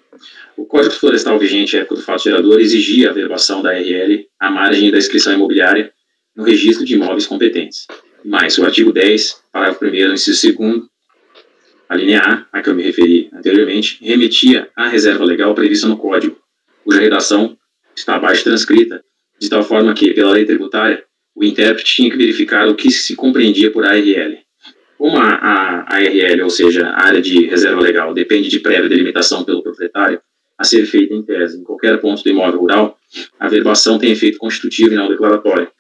o Código Florestal vigente à época do fato gerador exigia a averbação da ARL à margem da inscrição imobiliária no registro de imóveis competentes. Mais, o artigo 10, parágrafo 1º, inciso 2º, a linha A que eu me referi anteriormente, remetia à reserva legal prevista no Código, cuja redação está abaixo transcrita, de tal forma que, pela lei tributária, o intérprete tinha que verificar o que se compreendia por ARL. Como a ARL, ou seja, a área de reserva legal, depende de prévia delimitação pelo proprietário, a ser feita em tese em qualquer ponto do imóvel rural, a averbação tem efeito constitutivo e não declaratório.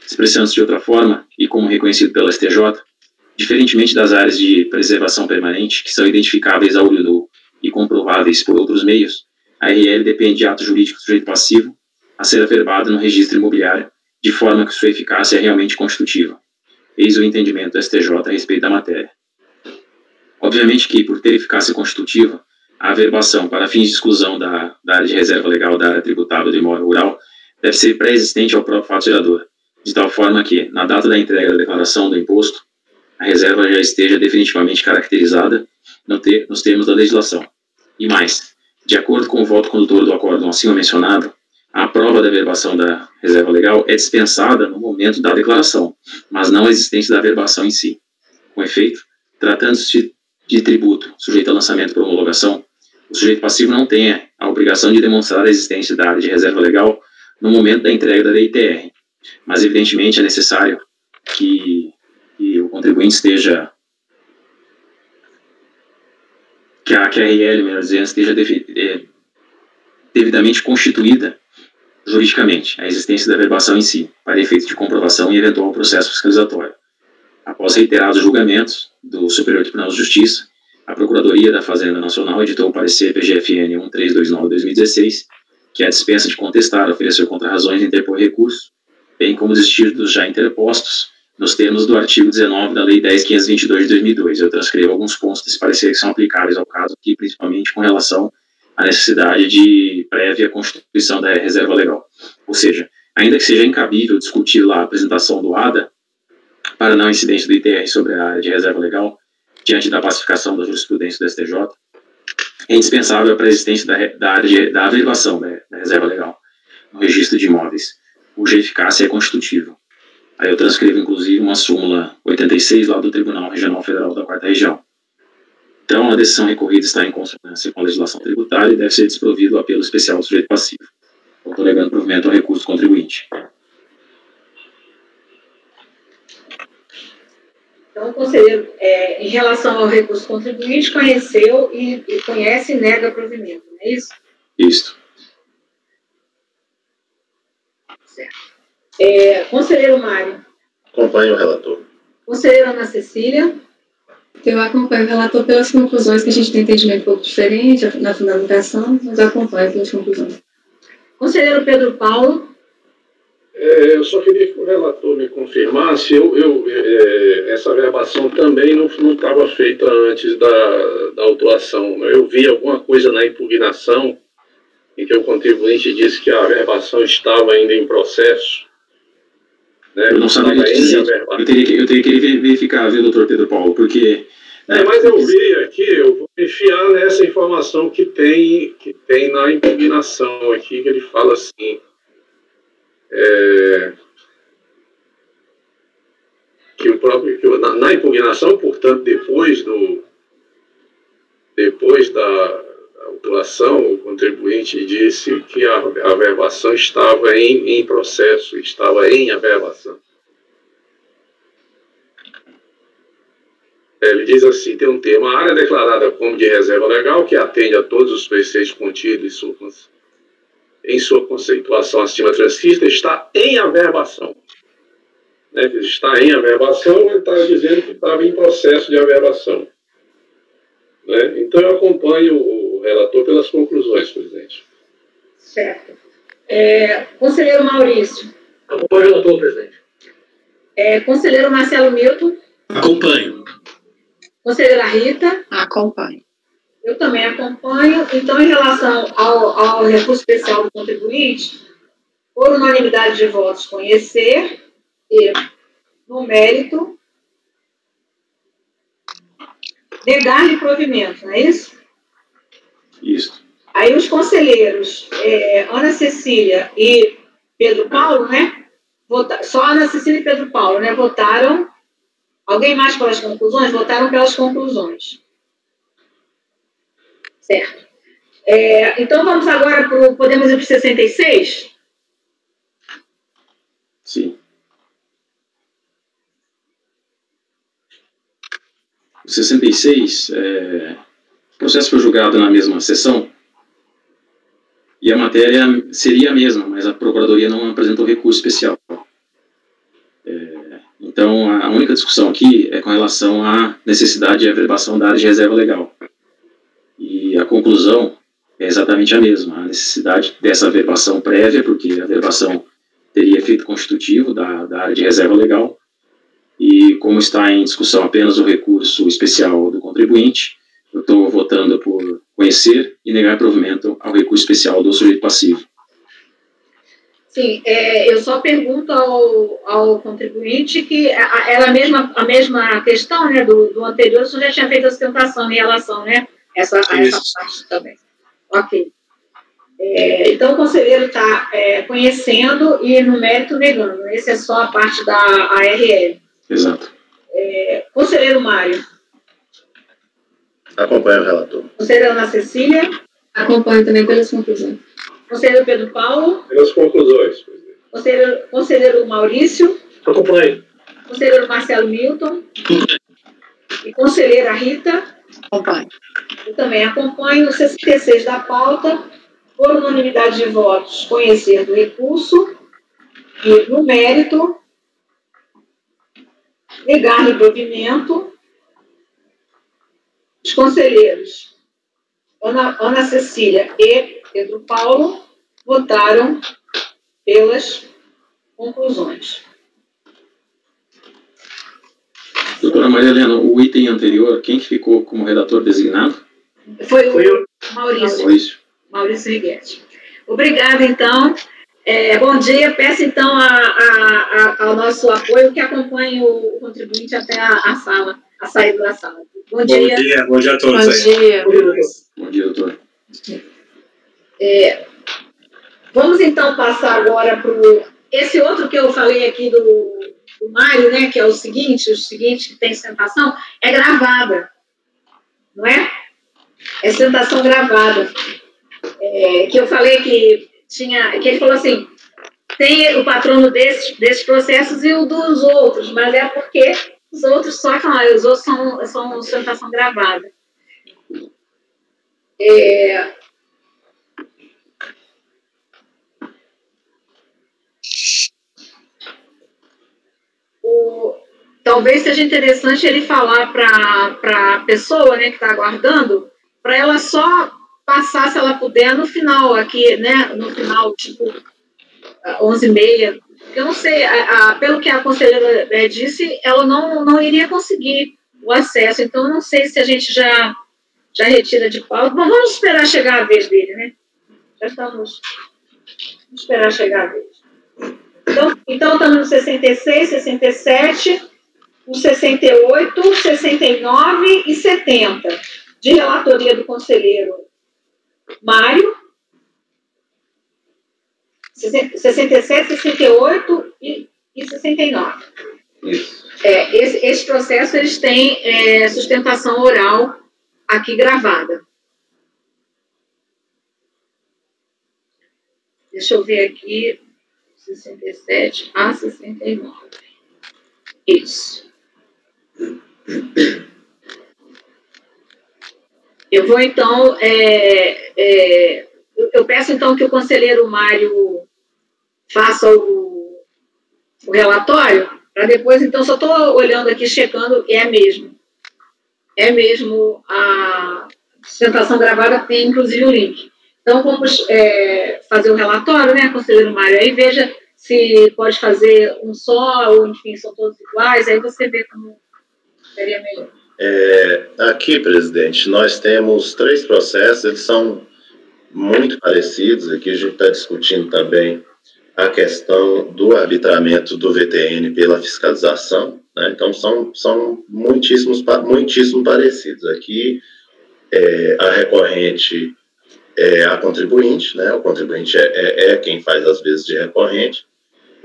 Expressando-se de outra forma, e como reconhecido pela STJ, diferentemente das áreas de preservação permanente, que são identificáveis a olho nu e comprováveis por outros meios, a ARL depende de ato jurídico do sujeito passivo a ser averbado no registro imobiliário, de forma que sua eficácia é realmente constitutiva. Eis o entendimento do STJ a respeito da matéria. Obviamente que, por ter eficácia constitutiva, a averbação para fins de exclusão da área de reserva legal da área tributável do imóvel rural deve ser pré-existente ao próprio fato gerador, de tal forma que, na data da entrega da declaração do imposto, a reserva já esteja definitivamente caracterizada nos termos da legislação. E mais, de acordo com o voto condutor do acórdão acima mencionado, a prova da averbação da reserva legal é dispensada no momento da declaração, mas não a existência da averbação em si. Com efeito, tratando-se de tributo sujeito a lançamento por homologação, o sujeito passivo não tem a obrigação de demonstrar a existência da área de reserva legal no momento da entrega da DITR, mas evidentemente é necessário que o contribuinte esteja, que a ARL, melhor dizendo, esteja devidamente constituída juridicamente, a existência da averbação em si, para efeito de comprovação e eventual processo fiscalizatório. Após reiterados julgamentos do Superior Tribunal de Justiça, a Procuradoria da Fazenda Nacional editou o parecer PGFN 1329/2016, que a dispensa de contestar, ofereceu contra-razões e interpor recurso, bem como os títulos já interpostos, nos termos do artigo 19 da Lei 10.522 de 2002. Eu transcrevo alguns pontos desse parecer que são aplicáveis ao caso aqui, principalmente com relação à necessidade de prévia constituição da reserva legal. Ou seja, ainda que seja incabível discutir lá a apresentação do ADA para não incidência do ITR sobre a área de reserva legal, diante da pacificação da jurisprudência do STJ, é indispensável a preexistência da averbação da reserva legal no registro de imóveis, cuja eficácia é constitutiva. Aí eu transcrevo, inclusive, uma súmula 86 lá do Tribunal Regional Federal da 4ª Região. Então, a decisão recorrida está em consonância com a legislação tributária e deve ser desprovido do apelo especial do sujeito passivo. Estou negando provimento ao recurso do contribuinte. Então, o conselheiro, em relação ao recurso contribuinte, conheceu e conhece e nega provimento, não é isso? Isso. Certo. Conselheiro Mário. Acompanho o relator. Conselheira Ana Cecília. Eu acompanho o relator pelas conclusões, que a gente tem entendimento um pouco diferente na fundamentação, mas eu acompanho pelas conclusões. Conselheiro Pedro Paulo. Eu só queria que o relator me confirmasse, essa verbação também não estava feita antes da autuação. Eu vi alguma coisa na impugnação em que o contribuinte disse que a verbação estava ainda em processo. Né? Eu não sabia dizer. Eu teria que verificar, viu, doutor Pedro Paulo, porque... mas eu vi aqui, eu vou enfiar nessa informação que tem na impugnação aqui, que ele fala assim... na impugnação, portanto, depois da autuação, o contribuinte disse que a averbação estava em processo, estava em averbação. Ele diz assim, tem um termo, a área declarada como de reserva legal, que atende a todos os preceitos contidos em sua conceituação acima transcrita, está em averbação. Né? Que está em averbação, ele está dizendo que estava em processo de averbação. Né? Então, eu acompanho o relator pelas conclusões, presidente. Certo. Conselheiro Maurício. Acompanho o relator, presidente. Conselheiro Marcelo Milton. Acompanho. Conselheira Rita. Acompanho. Eu também acompanho. Então, em relação ao recurso especial do contribuinte, por unanimidade de votos, conhecer e, no mérito, negar-lhe provimento, não é isso? Isso. Aí os conselheiros Ana Cecília e Pedro Paulo, né? Só Ana Cecília e Pedro Paulo, né? Votaram. Alguém mais pelas conclusões? Votaram pelas conclusões. Certo. Então, vamos agora para podemos ir para o 66? Sim. O 66, o processo foi julgado na mesma sessão e a matéria seria a mesma, mas a Procuradoria não apresentou recurso especial. Então, a única discussão aqui é com relação à necessidade de averbação da área de reserva legal. E a conclusão é exatamente a mesma, a necessidade dessa averbação prévia, porque a averbação teria efeito constitutivo da área de reserva legal, e como está em discussão apenas o recurso especial do contribuinte, eu estou votando por conhecer e negar provimento ao recurso especial do sujeito passivo. Sim, eu só pergunto ao contribuinte que era a mesma questão, né, do anterior, o senhor já tinha feito a sustentação em relação, né, essa parte também. Ok. Então, o conselheiro está conhecendo e, no mérito, negando. Esse é só a parte da ARL. Exato. Conselheiro Mário. Acompanho o relator. Conselheira Ana Cecília. Acompanho também pelas conclusões. Conselheiro Pedro Paulo. Pelas conclusões, presidente. Conselheiro Maurício. Acompanho. Conselheiro Marcelo Milton. E conselheira Rita. Acompanho. Eu também acompanho. O 66 da pauta, por unanimidade de votos, conhecer do recurso e, no mérito, negar-lhe provimento. Os conselheiros Ana Cecília e Pedro Paulo votaram pelas conclusões. Doutora Maria Helena, o item anterior, quem que ficou como redator designado? Foi o Maurício. Maurício Righetti. Obrigada, então. Bom dia. Peço, então, ao nosso apoio que acompanhe o contribuinte até a saída da sala. Bom dia. Bom dia a todos. Bom dia. Bom dia, doutor. Vamos, então, passar agora para esse outro que eu falei aqui do Mário, né, que é o seguinte que tem sustentação, é gravada, não é? É sustentação gravada. Que eu falei que ele falou assim, tem o patrono desses processos e o dos outros, mas é porque Os outros só que os outros são sustentação gravada. Talvez seja interessante ele falar para a pessoa, né, que está aguardando, para ela só passar, se ela puder, no final aqui, né, no final, tipo, 11h30. Eu não sei, pelo que a conselheira disse, ela não iria conseguir o acesso, então eu não sei se a gente já retira de pauta. Bom, vamos esperar chegar a vez dele, né? Já estamos... Vamos esperar chegar a vez. Então estamos no 66, 67, no 68, 69 e 70, de relatoria do conselheiro Mário, 67, 68 e 69. Isso. Esse processo, eles têm sustentação oral aqui gravada. Deixa eu ver aqui, 67 a 69. Isso. Eu vou, então, eu peço, então, que o conselheiro Mário faça o relatório, para depois, então, só estou olhando aqui, checando, é mesmo a sustentação gravada, tem, inclusive, o link. Então, vamos fazer o relatório, né, conselheiro Mário, aí veja se pode fazer um só, ou, enfim, são todos iguais, aí você vê como seria melhor. Aqui, presidente, nós temos 3 processos, eles são muito parecidos. Aqui a gente está discutindo também a questão do arbitramento do VTN pela fiscalização, né? Então são muitíssimo parecidos. Aqui a recorrente é a contribuinte, né? O contribuinte é quem faz as vezes de recorrente.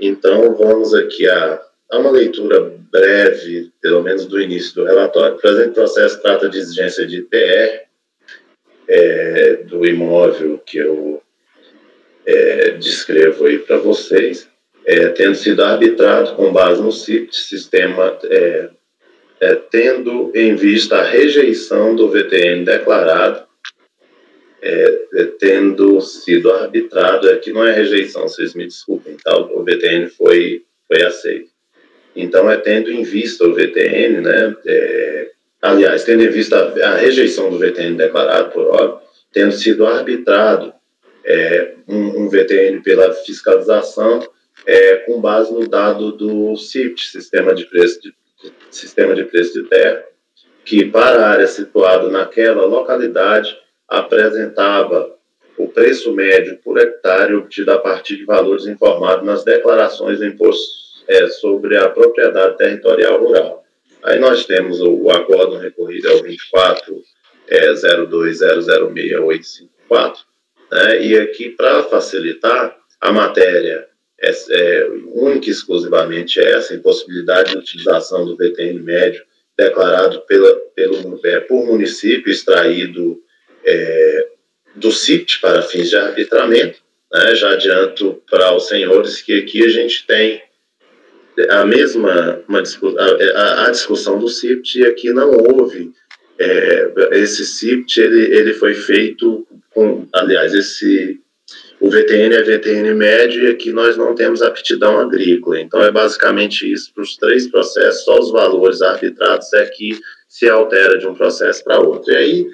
Então vamos aqui a uma leitura breve, pelo menos do início do relatório. O presente processo trata de exigência de IPR do imóvel que eu descrevo aí para vocês, tendo sido arbitrado com base no CIPT, sistema, tendo em vista a rejeição do VTN declarado, tendo sido arbitrado, aqui não é rejeição, vocês me desculpem, tá? O VTN foi aceito. Então, tendo em vista o VTN, né, aliás, tendo em vista a rejeição do VTN declarado por óbvio, tendo sido arbitrado um VTN pela fiscalização, com base no dado do CIPT, Sistema de Preço de Terra, que para a área situada naquela localidade apresentava o preço médio por hectare obtido a partir de valores informados nas declarações do imposto sobre a propriedade territorial rural. Aí nós temos o acórdão recorrido ao 24.02006.854, né? E aqui, para facilitar, a matéria única e exclusivamente essa, impossibilidade de utilização do VTN médio declarado por município extraído do CIPT para fins de arbitramento, né? Já adianto para os senhores que aqui a gente tem a mesma a discussão do CIPT, e aqui não houve esse CIPT, ele foi feito com, aliás, o VTN é VTN médio, e aqui nós não temos aptidão agrícola. Então é basicamente isso para os 3 processos, só os valores arbitrados que se altera de um processo para outro. E aí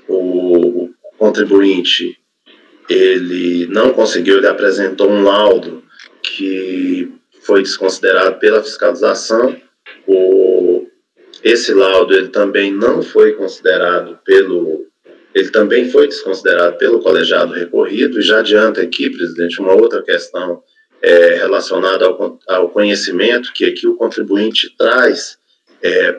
o contribuinte, ele não conseguiu, ele apresentou um laudo que foi desconsiderado pela fiscalização. Esse laudo, ele também não foi considerado ele também foi desconsiderado pelo colegiado recorrido. E já adianta aqui, presidente, uma outra questão relacionada ao conhecimento que aqui o contribuinte traz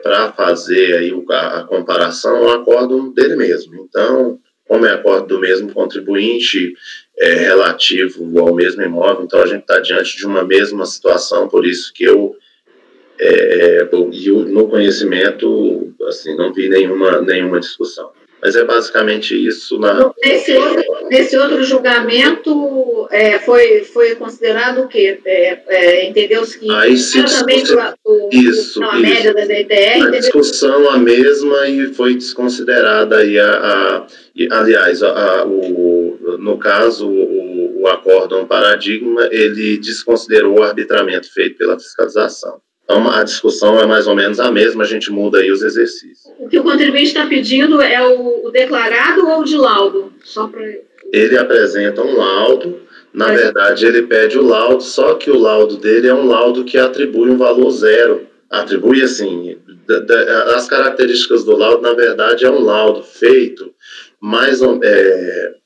para fazer aí a comparação ao acórdão dele mesmo. Então, como é acórdão do mesmo contribuinte, relativo ao mesmo imóvel, então a gente está diante de uma mesma situação, por isso que eu no conhecimento, assim, não vi nenhuma discussão. Mas é basicamente isso. Nesse outro julgamento, foi considerado o quê? Entendeu-se que aí se também a média da DTR? A discussão a mesma e foi desconsiderada aí aliás, no caso, o acórdão paradigma, ele desconsiderou o arbitramento feito pela fiscalização. Então, a discussão é mais ou menos a mesma, a gente muda aí os exercícios. O que o contribuinte está pedindo é o declarado ou o de laudo? Ele apresenta um laudo, na verdade ele pede o laudo, só que o laudo dele é um laudo que atribui um valor zero. Atribui, assim, as características do laudo, na verdade, é um laudo feito,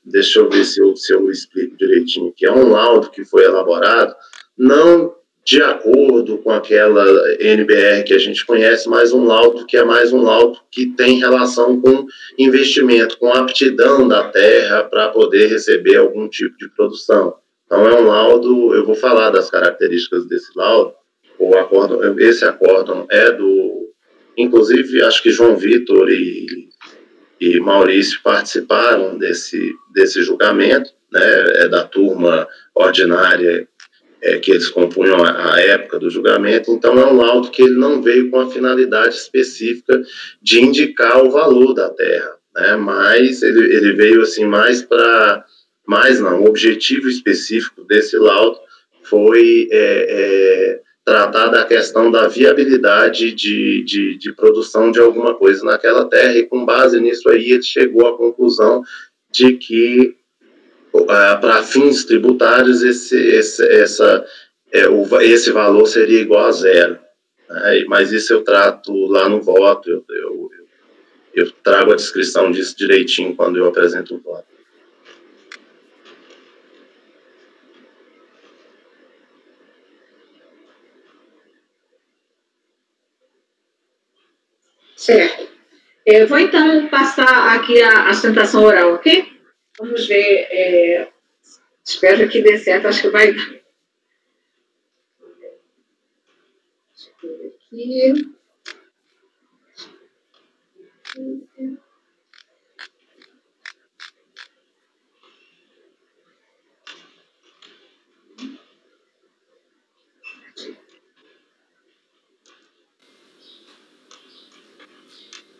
deixa eu ver se eu explico direitinho, que é um laudo que foi elaborado, não de acordo com aquela NBR que a gente conhece, mas um laudo que é mais um laudo que tem relação com investimento, com aptidão da terra para poder receber algum tipo de produção. Então, é um laudo, eu vou falar das características desse laudo. Esse acórdão é inclusive, acho que João Vitor e Maurício participaram desse julgamento, né, da turma ordinária que eles compunham à época do julgamento. Então, é um laudo que ele não veio com a finalidade específica de indicar o valor da terra, né, mas ele veio assim o objetivo específico desse laudo foi tratar da questão da viabilidade de produção de alguma coisa naquela terra, e com base nisso aí ele chegou à conclusão de que, para fins tributários, esse valor seria igual a zero. Mas isso eu trato lá no voto, eu trago a descrição disso direitinho quando eu apresento o voto. Certo. Eu vou, então, passar aqui a sustentação oral, ok? Vamos ver. Espero que dê certo, acho que vai dar. Deixa eu ver aqui.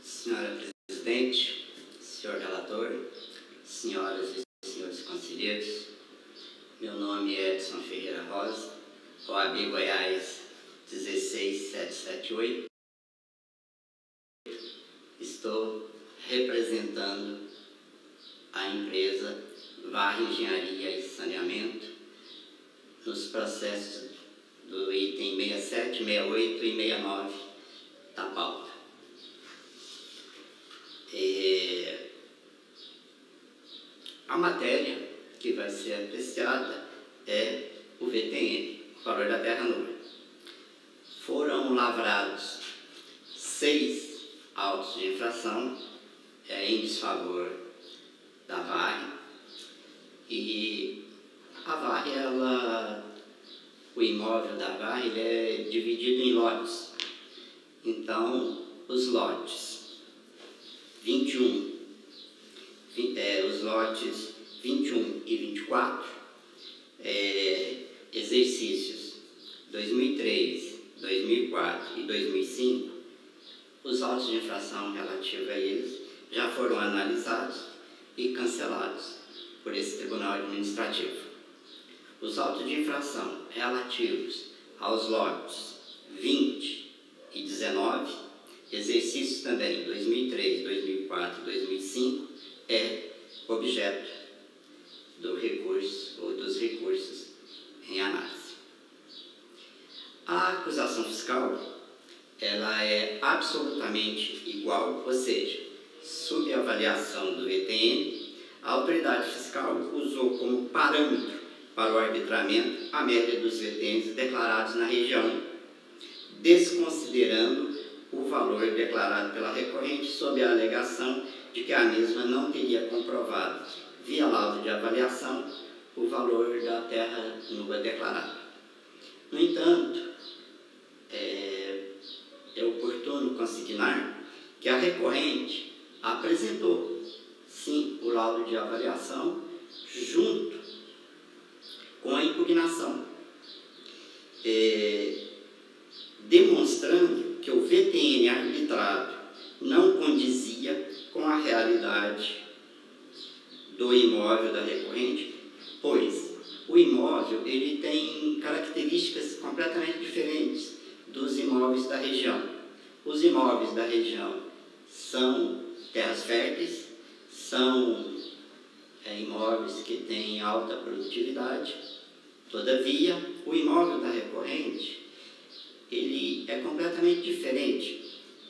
Senhora Presidente, senhor relator, senhoras e senhores conselheiros, meu nome é Edson Ferreira Rosa, OAB Goiás 16778. Estou representando a empresa Varre Engenharia e Saneamento nos processos do item 67, 68 e 69 da pauta. A matéria que vai ser apreciada é o VTN, o valor da terra nua. Foram lavrados 6 autos de infração em desfavor da Varre, e a Varre, o imóvel da Varre, ele é dividido em lotes. Então, os lotes 21, os lotes 21 e 24, exercícios 2003, 2004 e 2005, os autos de infração relativos a eles já foram analisados e cancelados por esse Tribunal Administrativo. Os autos de infração relativos aos lotes 20 e 19, exercícios também 2003, 2004 e 2005, é objeto do recurso ou dos recursos em análise. A acusação fiscal, ela é absolutamente igual, ou seja, sob a avaliação do VTN, a autoridade fiscal usou como parâmetro para o arbitramento a média dos VTNs declarados na região, desconsiderando o valor declarado pela recorrente sob a alegação de que a mesma não teria comprovado, via laudo de avaliação, o valor da terra nua declarada. No entanto, é oportuno consignar que a recorrente apresentou sim, o laudo de avaliação junto com a impugnação, demonstrando que o VTN arbitrado não condizia com a realidade do imóvel da recorrente, pois o imóvel ele tem características completamente diferentes dos imóveis da região. Os imóveis da região são terras férteis, são imóveis que têm alta produtividade. Todavia, o imóvel da recorrente ele é completamente diferente.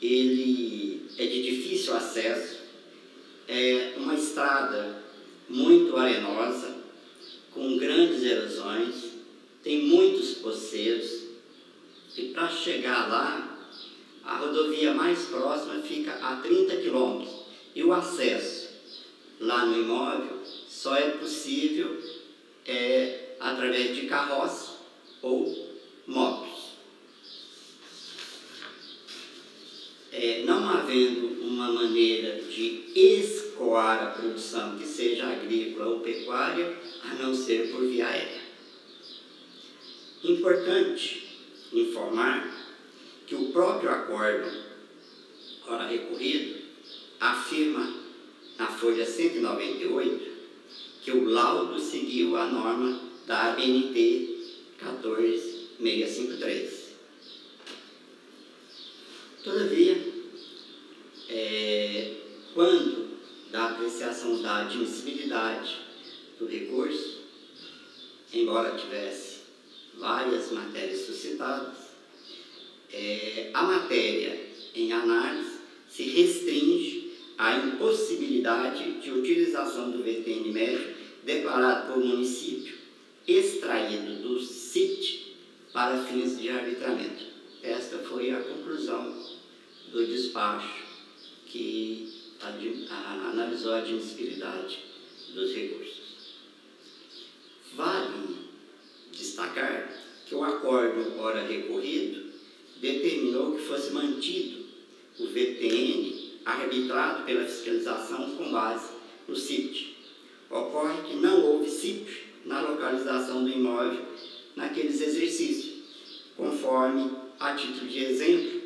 Ele é de difícil acesso, é uma estrada muito arenosa, com grandes erosões, tem muitos poceiros, e para chegar lá, a rodovia mais próxima fica a 30 km, e o acesso lá no imóvel só é possível através de carroça ou motos. Não havendo uma maneira de escoar a produção que seja agrícola ou pecuária, a não ser por via aérea. Importante informar que o próprio acórdão, ora recorrido, afirma na folha 198 que o laudo seguiu a norma da ABNT 14653. Todavia, quando da apreciação da admissibilidade do recurso, embora tivesse várias matérias suscitadas, a matéria em análise se restringe à impossibilidade de utilização do VTN médio declarado por município, extraído do CIT para fins de arbitramento. Esta foi a conclusão do despacho que analisou a admissibilidade dos recursos. Vale destacar que o acórdão ora recorrido determinou que fosse mantido o VTN arbitrado pela fiscalização com base no CIP. Ocorre que não houve CIP na localização do imóvel naqueles exercícios, conforme, a título de exemplo,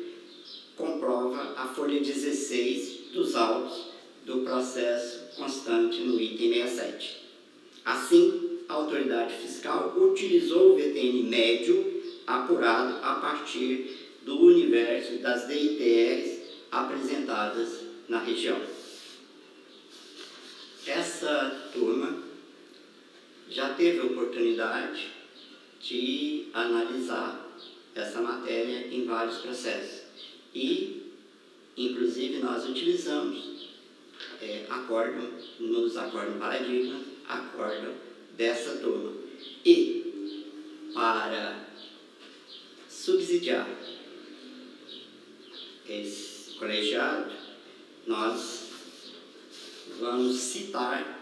comprova a folha 16 dos autos do processo constante no item 67. Assim, a autoridade fiscal utilizou o VTN médio apurado a partir do universo das DITRs apresentadas na região. Essa turma já teve a oportunidade de analisar essa matéria em vários processos e, inclusive, nós utilizamos acórdão, nos acórdão paradigma, acórdão dessa turma. E, para subsidiar esse colegiado, nós vamos citar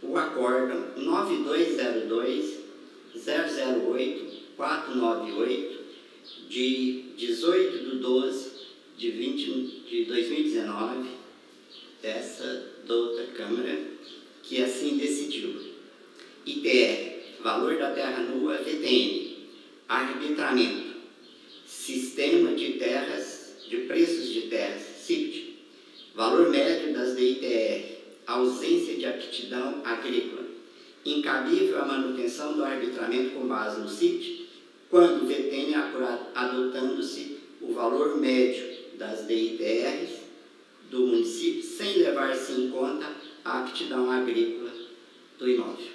o acórdão 9202-008-498 de 18/12/2019 dessa douta Câmara, que assim decidiu. ITR, valor da terra nua, VTN, arbitramento, sistema de terras, de preços de terras, CIPT, valor médio das DITR, ausência de aptidão agrícola, incabível a manutenção do arbitramento com base no CIPT, quando o VTN é apurado adotando-se o valor médio das DITRs do município, sem levar-se em conta a aptidão agrícola do imóvel.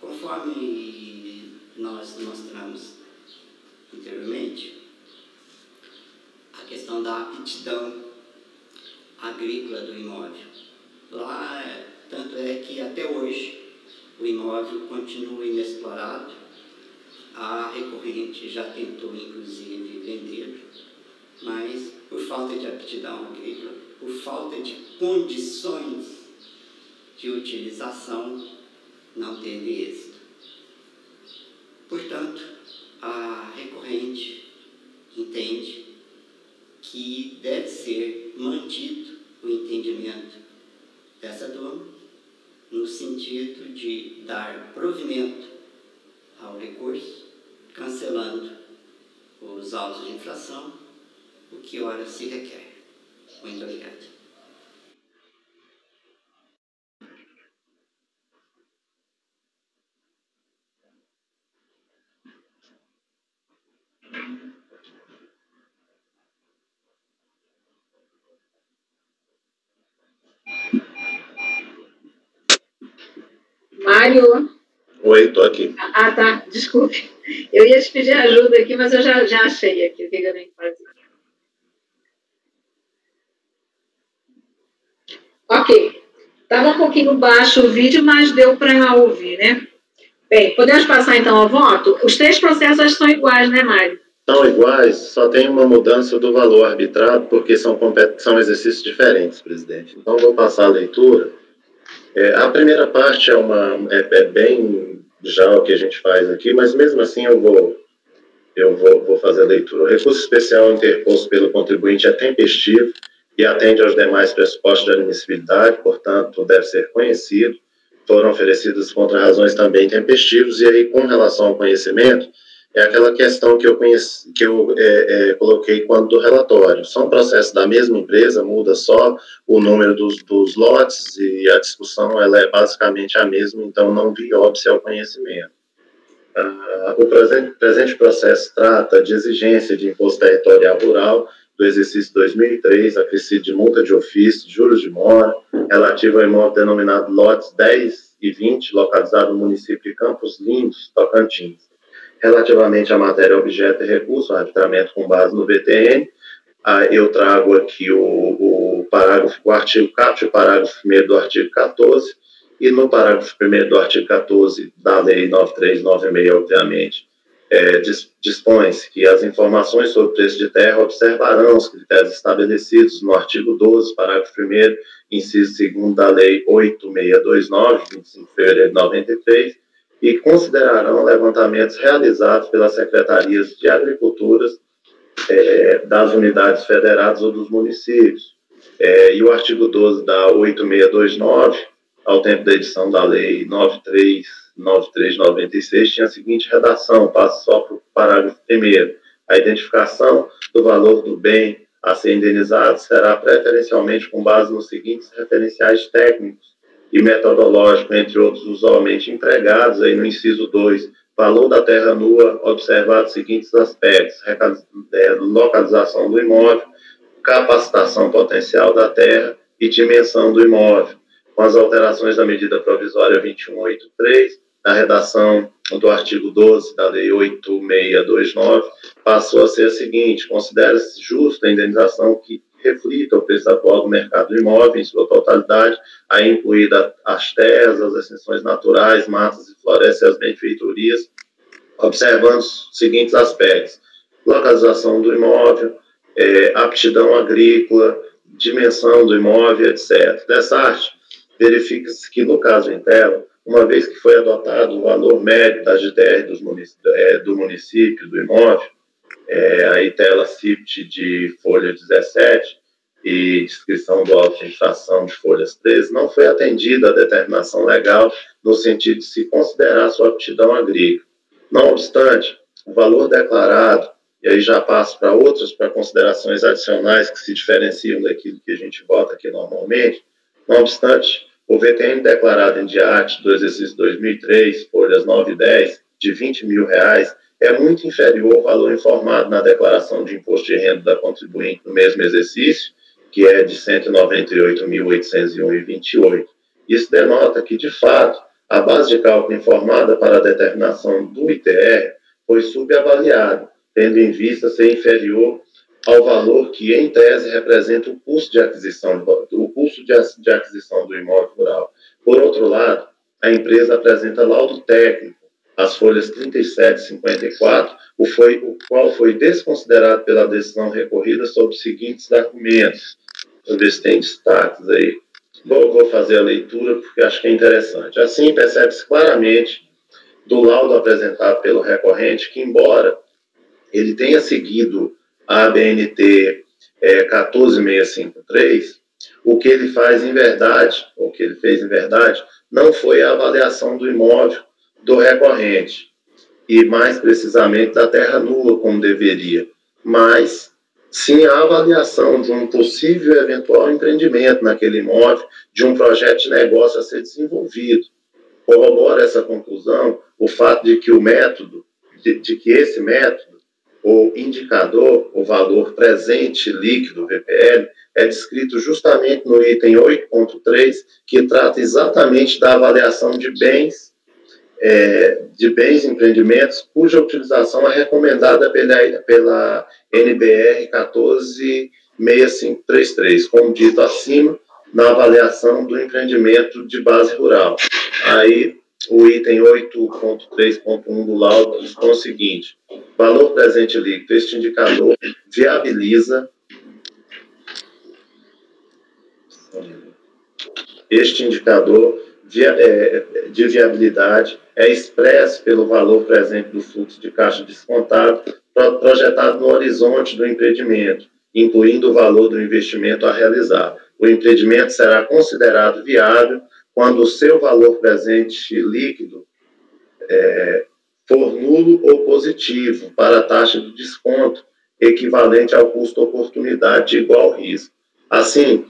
Conforme nós mostramos anteriormente, a questão da aptidão agrícola do imóvel. Lá, tanto é que até hoje o imóvel continua inexplorado. A recorrente já tentou, inclusive, vendê-lo, mas por falta de aptidão agrícola, por falta de condições de utilização, não teve êxito. Portanto, a recorrente entende que deve ser mantido o entendimento dessa turma, no sentido de dar provimento ao recurso, cancelando os autos de infração, o que ora se requer. Muito obrigado. Mário? Oi, estou aqui. Ah, tá, desculpe. Eu ia te pedir ajuda aqui, mas eu já achei aqui o que eu tenho que fazer. Ok. Estava um pouquinho baixo o vídeo, mas deu para ouvir, né? Bem, podemos passar então ao voto? Os 3 processos são iguais, né, Mário? São iguais, só tem uma mudança do valor arbitrado, porque são exercícios diferentes, presidente. Então, vou passar a leitura. A primeira parte é bem já o que a gente faz aqui, mas mesmo assim eu vou fazer a leitura. O recurso especial interposto pelo contribuinte é tempestivo e atende aos demais pressupostos de admissibilidade, portanto, deve ser conhecido. Foram oferecidas contra-razões também tempestivos, e aí, com relação ao conhecimento, é aquela questão que eu coloquei quanto do relatório. São processos da mesma empresa, muda só o número dos lotes e a discussão ela é basicamente a mesma, então não vi óbice ao conhecimento. O presente processo trata de exigência de imposto territorial rural do exercício 2003, acrescido de multa de ofício, juros de mora, relativo ao imóvel denominado lotes 10 e 20, localizado no município de Campos Lindos, Tocantins. Relativamente à matéria objeto e recurso, arbitramento com base no BTN, eu trago aqui o artigo 4 e o parágrafo 1º do artigo 14, e no parágrafo 1º do artigo 14 da Lei 9396, obviamente, dispõe-se que as informações sobre o preço de terra observarão os critérios estabelecidos no artigo 12, parágrafo 1º, inciso 2º da Lei 8629, 25 de fevereiro de 93, e considerarão levantamentos realizados pelas secretarias de agricultura das unidades federadas ou dos municípios. E o artigo 12 da 8629, ao tempo da edição da Lei 9396, tinha a seguinte redação, passo só para o parágrafo 1º. A identificação do valor do bem a ser indenizado será preferencialmente com base nos seguintes referenciais técnicos e metodológico, entre outros usualmente empregados, aí no inciso 2, valor da terra nua, observados os seguintes aspectos: localização do imóvel, capacitação potencial da terra e dimensão do imóvel. Com as alterações da medida provisória 2183, a redação do artigo 12 da Lei 8629 passou a ser a seguinte: considera-se justa a indenização que reflita o preço atual do mercado do imóvel em sua totalidade, aí incluída as terras, as extensões naturais, matas e florestas e as benfeitorias, observando os seguintes aspectos: localização do imóvel, aptidão agrícola, dimensão do imóvel, etc. Dessa arte, verifica-se que, no caso em tela, uma vez que foi adotado o valor médio da GDR do município, do imóvel, aí tela CIPT de folha 17 e descrição do auto de infração de folhas 13, não foi atendida a determinação legal no sentido de se considerar sua aptidão agrícola. Não obstante, o valor declarado, e aí já passo para considerações adicionais que se diferenciam daquilo que a gente bota aqui normalmente, não obstante, o VTM declarado em diante do exercício 2003, folhas 9 e 10, de R$20 mil, é muito inferior ao valor informado na declaração de imposto de renda da contribuinte no mesmo exercício, que é de R$ 198.801,28. Isso denota que, de fato, a base de cálculo informada para a determinação do ITR foi subavaliada, tendo em vista ser inferior ao valor que, em tese, representa o custo de aquisição do imóvel rural. Por outro lado, a empresa apresenta laudo técnico, as folhas 37 e 54, o qual foi desconsiderado pela decisão recorrida sob os seguintes argumentos. Vou ver se tem destaques aí. Vou fazer a leitura porque acho que é interessante. Assim, percebe-se claramente do laudo apresentado pelo recorrente que, embora ele tenha seguido a ABNT 14653, o que ele faz em verdade, o que ele fez em verdade, não foi a avaliação do imóvel do recorrente, e mais precisamente da terra nua, como deveria, mas sim a avaliação de um possível eventual empreendimento naquele imóvel, de um projeto de negócio a ser desenvolvido. Corrobora essa conclusão o fato de que o método, de que esse método, o indicador, o valor presente líquido, VPL, é descrito justamente no item 8.3, que trata exatamente da avaliação de bens e empreendimentos cuja utilização é recomendada pela NBR 146533, como dito acima, na avaliação do empreendimento de base rural. Aí, o item 8.3.1 do laudo dispõe o seguinte: valor presente líquido, este indicador viabiliza de viabilidade é expresso pelo valor presente do fluxo de caixa descontado projetado no horizonte do empreendimento, incluindo o valor do investimento a realizar. O empreendimento será considerado viável quando o seu valor presente líquido for nulo ou positivo para a taxa de desconto equivalente ao custo-oportunidade de igual risco. Assim,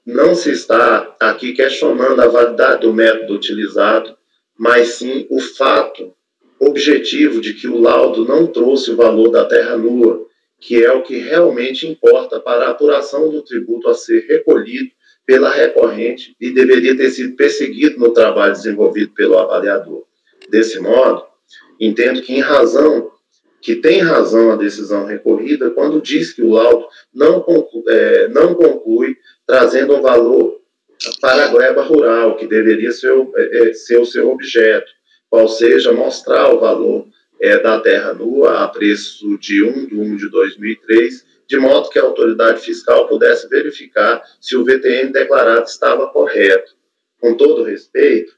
não se está aqui questionando a validade do método utilizado, mas sim o fato objetivo de que o laudo não trouxe o valor da terra nua, que é o que realmente importa para a apuração do tributo a ser recolhido pela recorrente e deveria ter sido perseguido no trabalho desenvolvido pelo avaliador. Desse modo, entendo que tem razão a decisão recorrida quando diz que o laudo não conclui trazendo um valor para a gleba rural, que deveria ser o seu objeto, qual seja mostrar o valor da terra nua a preço de 1/1 de 2003, de modo que a autoridade fiscal pudesse verificar se o VTN declarado estava correto. Com todo respeito,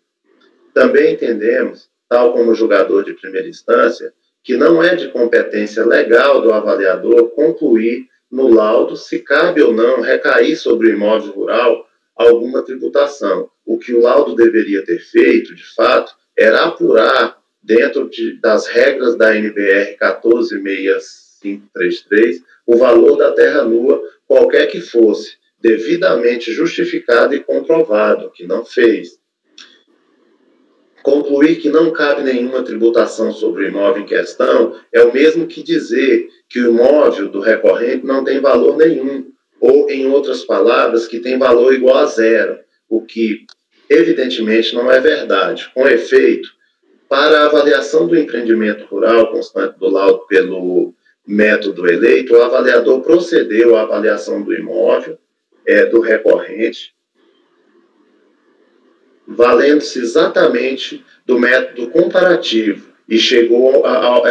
também entendemos, tal como o julgador de primeira instância, que não é de competência legal do avaliador concluir no laudo se cabe ou não recair sobre o imóvel rural alguma tributação. O que o laudo deveria ter feito, de fato, era apurar, dentro das regras da NBR 146533, o valor da terra nua, qualquer que fosse, devidamente justificado e comprovado, que não fez. Concluir que não cabe nenhuma tributação sobre o imóvel em questão é o mesmo que dizer que o imóvel do recorrente não tem valor nenhum, ou, em outras palavras, que tem valor igual a zero, o que, evidentemente, não é verdade. Com efeito, para a avaliação do empreendimento rural, constante do laudo pelo método eleito, o avaliador procedeu à avaliação do imóvel, do recorrente, valendo-se exatamente do método comparativo e chegou a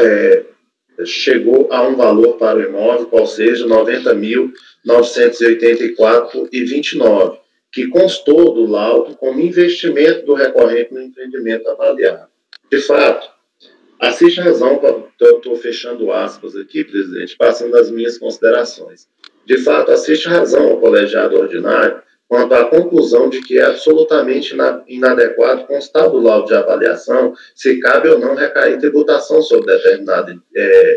um valor para o imóvel, qual seja 90.984,29, que constou do laudo como investimento do recorrente no empreendimento avaliado. De fato, assiste razão, eu estou fechando aspas aqui, presidente, passando as minhas considerações. De fato, assiste razão ao colegiado ordinário quanto à conclusão de que é absolutamente inadequado constar do laudo de avaliação se cabe ou não recair tributação sobre determinado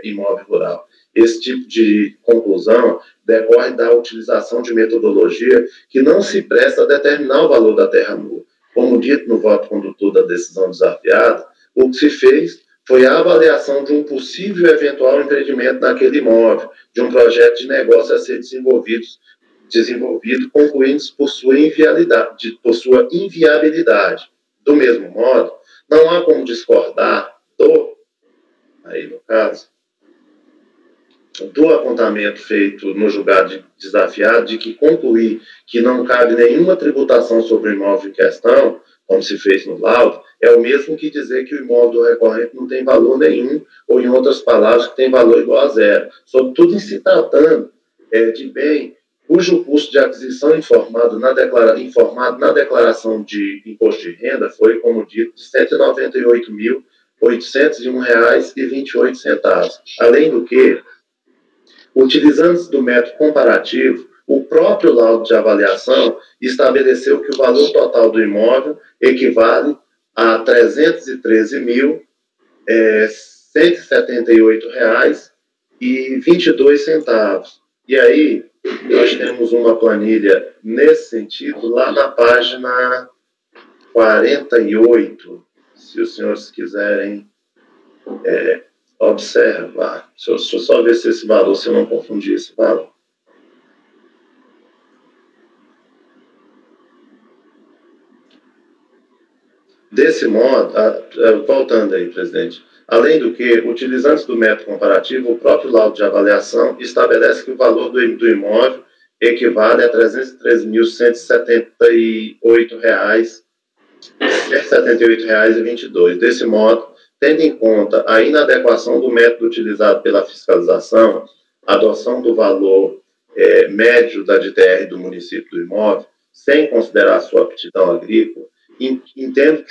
imóvel rural. Esse tipo de conclusão decorre da utilização de metodologia que não se presta a determinar o valor da terra nua. Como dito no voto condutor da decisão desafiada, o que se fez foi a avaliação de um possível eventual empreendimento naquele imóvel, de um projeto de negócio a ser desenvolvido, concluindo-se por sua inviabilidade. Do mesmo modo, não há como discordar do apontamento feito no julgado desafiado de que concluir que não cabe nenhuma tributação sobre o imóvel em questão, como se fez no laudo, é o mesmo que dizer que o imóvel do recorrente não tem valor nenhum, ou, em outras palavras, que tem valor igual a zero. Sobretudo em se tratando de bem cujo custo de aquisição informado na declaração de imposto de renda foi, como dito, de R$ 198.801,28. Além do que, utilizando-se do método comparativo, o próprio laudo de avaliação estabeleceu que o valor total do imóvel equivale a R$ 313.178,22. E aí, nós temos uma planilha nesse sentido lá na página 48, se os senhores quiserem observar. Deixa eu só ver se esse valor, se eu não confundi esse valor. Desse modo, voltando aí, presidente, além do que, utilizando-se do método comparativo, o próprio laudo de avaliação estabelece que o valor do imóvel equivale a R$ 313.178,22. Desse modo, tendo em conta a inadequação do método utilizado pela fiscalização, a adoção do valor médio da DTR do município do imóvel, sem considerar sua aptidão agrícola, entendo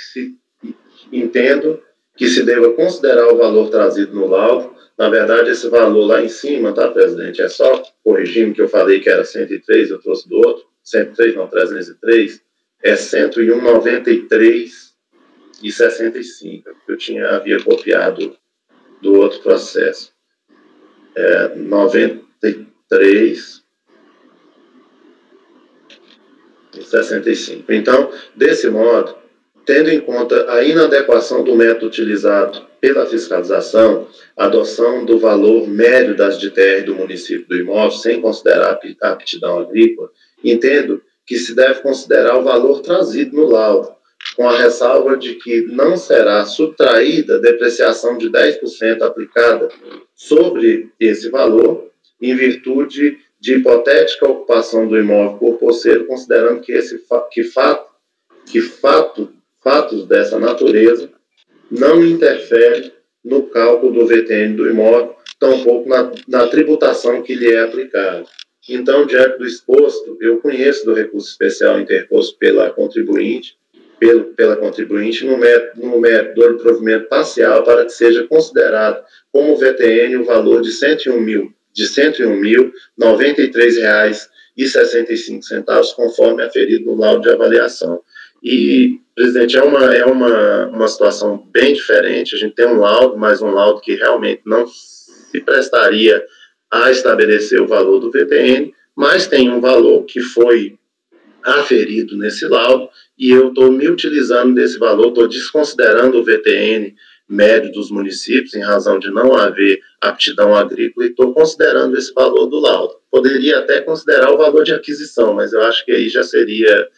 que se deva considerar o valor trazido no laudo. Na verdade, esse valor lá em cima, tá, presidente? É só corrigindo que eu falei que era 103, eu trouxe do outro. 103, não, 303. É 101,93,65. Eu havia copiado do outro processo. 93,65. Então, desse modo, tendo em conta a inadequação do método utilizado pela fiscalização, a adoção do valor médio das DTR do município do imóvel, sem considerar a aptidão agrícola, entendo que se deve considerar o valor trazido no laudo, com a ressalva de que não será subtraída depreciação de 10% aplicada sobre esse valor, em virtude de hipotética ocupação do imóvel por posseiro, considerando que fatos dessa natureza não interferem no cálculo do VTN do imóvel, tampouco na tributação que lhe é aplicada. Então, diante do exposto, eu conheço do recurso especial interposto pela contribuinte no método do provimento parcial para que seja considerado como VTN o valor de R$ 101.093,65, conforme aferido no laudo de avaliação. E, presidente, é uma situação bem diferente. A gente tem um laudo, mas um laudo que realmente não se prestaria a estabelecer o valor do VTN, mas tem um valor que foi aferido nesse laudo, e eu estou me utilizando desse valor, estou desconsiderando o VTN médio dos municípios, em razão de não haver aptidão agrícola, e estou considerando esse valor do laudo. Poderia até considerar o valor de aquisição, mas eu acho que aí já seria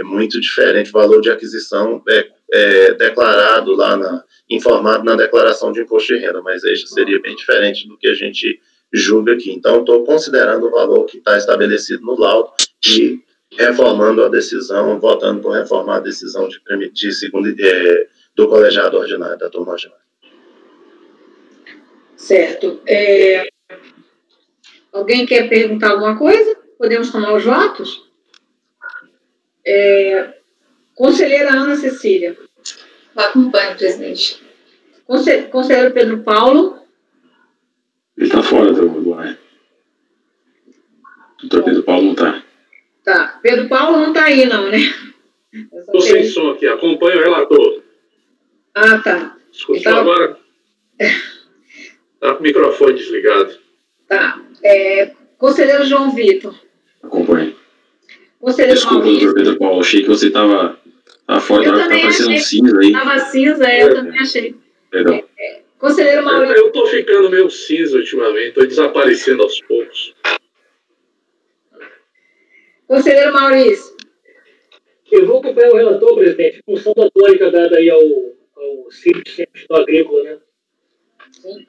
muito diferente. O valor de aquisição declarado lá, informado na declaração de imposto de renda, mas aí já seria bem diferente do que a gente julga aqui. Então, estou considerando o valor que está estabelecido no laudo e reformando a decisão, votando por reformar a decisão do colegiado ordinário, da turma ordinária. Certo. Alguém quer perguntar alguma coisa? Podemos tomar os votos? Conselheira Ana Cecília. Acompanho, presidente. Conselheiro Pedro Paulo. Ele está fora do ar. Doutor Pedro Paulo não está. Tá. Pedro Paulo não está aí, não, né? Estou sem som aqui. Acompanho o relator. Ah, tá. Escutou agora? Está com o microfone desligado. Tá. Conselheiro João Vitor. Acompanho. Conselheiro Desculpa, doutor Pedro Paulo. Achei que você estava fora da hora, está parecendo um cinza aí. Estava cinza, eu também achei. Perdão. Conselheiro Maurício. Eu estou ficando meio cinza ultimamente, estou desaparecendo aos poucos. Conselheiro Maurício. Eu vou acompanhar o relator, presidente, em função da tônica dada aí ao Centro Agrícola, né? Sim.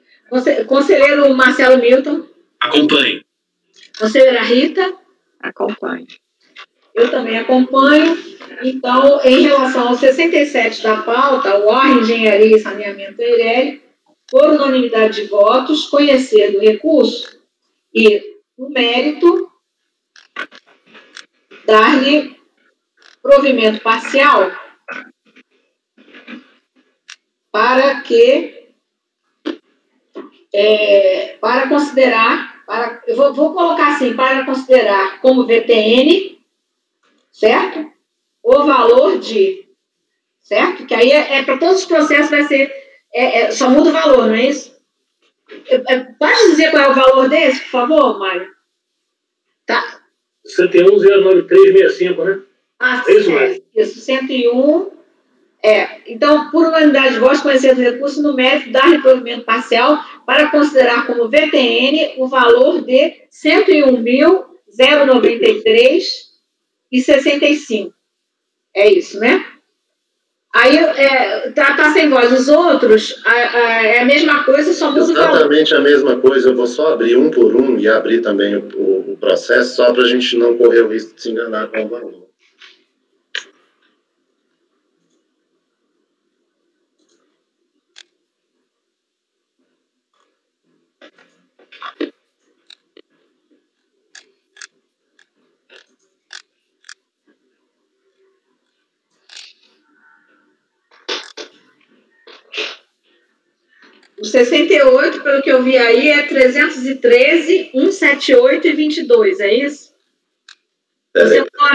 Conselheiro Marcelo Milton. Acompanho. Conselheira Rita. Acompanho. Eu também acompanho. Então, em relação ao 67 da pauta, o OR Engenharia e Saneamento Eireli, por unanimidade de votos, conhecer do recurso e, no mérito, dar-lhe provimento parcial para considerar eu vou colocar assim, para considerar como VTN, certo? O valor de, certo? Que aí para todos os processos vai ser, só muda o valor, não é isso? Pode dizer qual é o valor desse, por favor, Mário? Tá. 101,09365, né? Ah, sim, isso, 101. Então, por unanimidade de votos, conhecer o recurso numérico, dar-lhe provimento parcial para considerar como VTN o valor de 101.093,65. É isso, né? Aí, tá sem voz. Os outros, é a mesma coisa, só muda o valor. Exatamente a mesma coisa. Eu vou só abrir um por um e abrir também o processo, só para a gente não correr o risco de se enganar com o valor. O 68, pelo que eu vi aí, é 313.178,22, é isso? Você usou a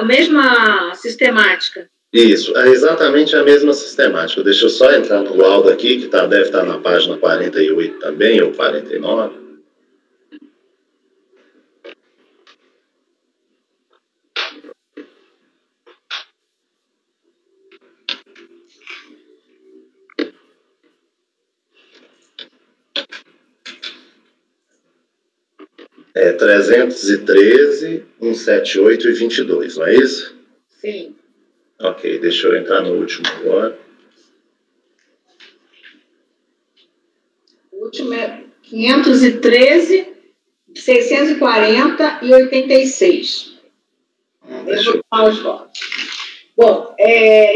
mesma sistemática? Isso, é exatamente a mesma sistemática. Deixa eu só entrar no laudo aqui, que deve estar na página 48 também, ou 49. É 313.178,22, não é isso? Sim. Ok, deixa eu entrar no último agora. O último é 513.640,86. Eu vou falar os votos. Bom,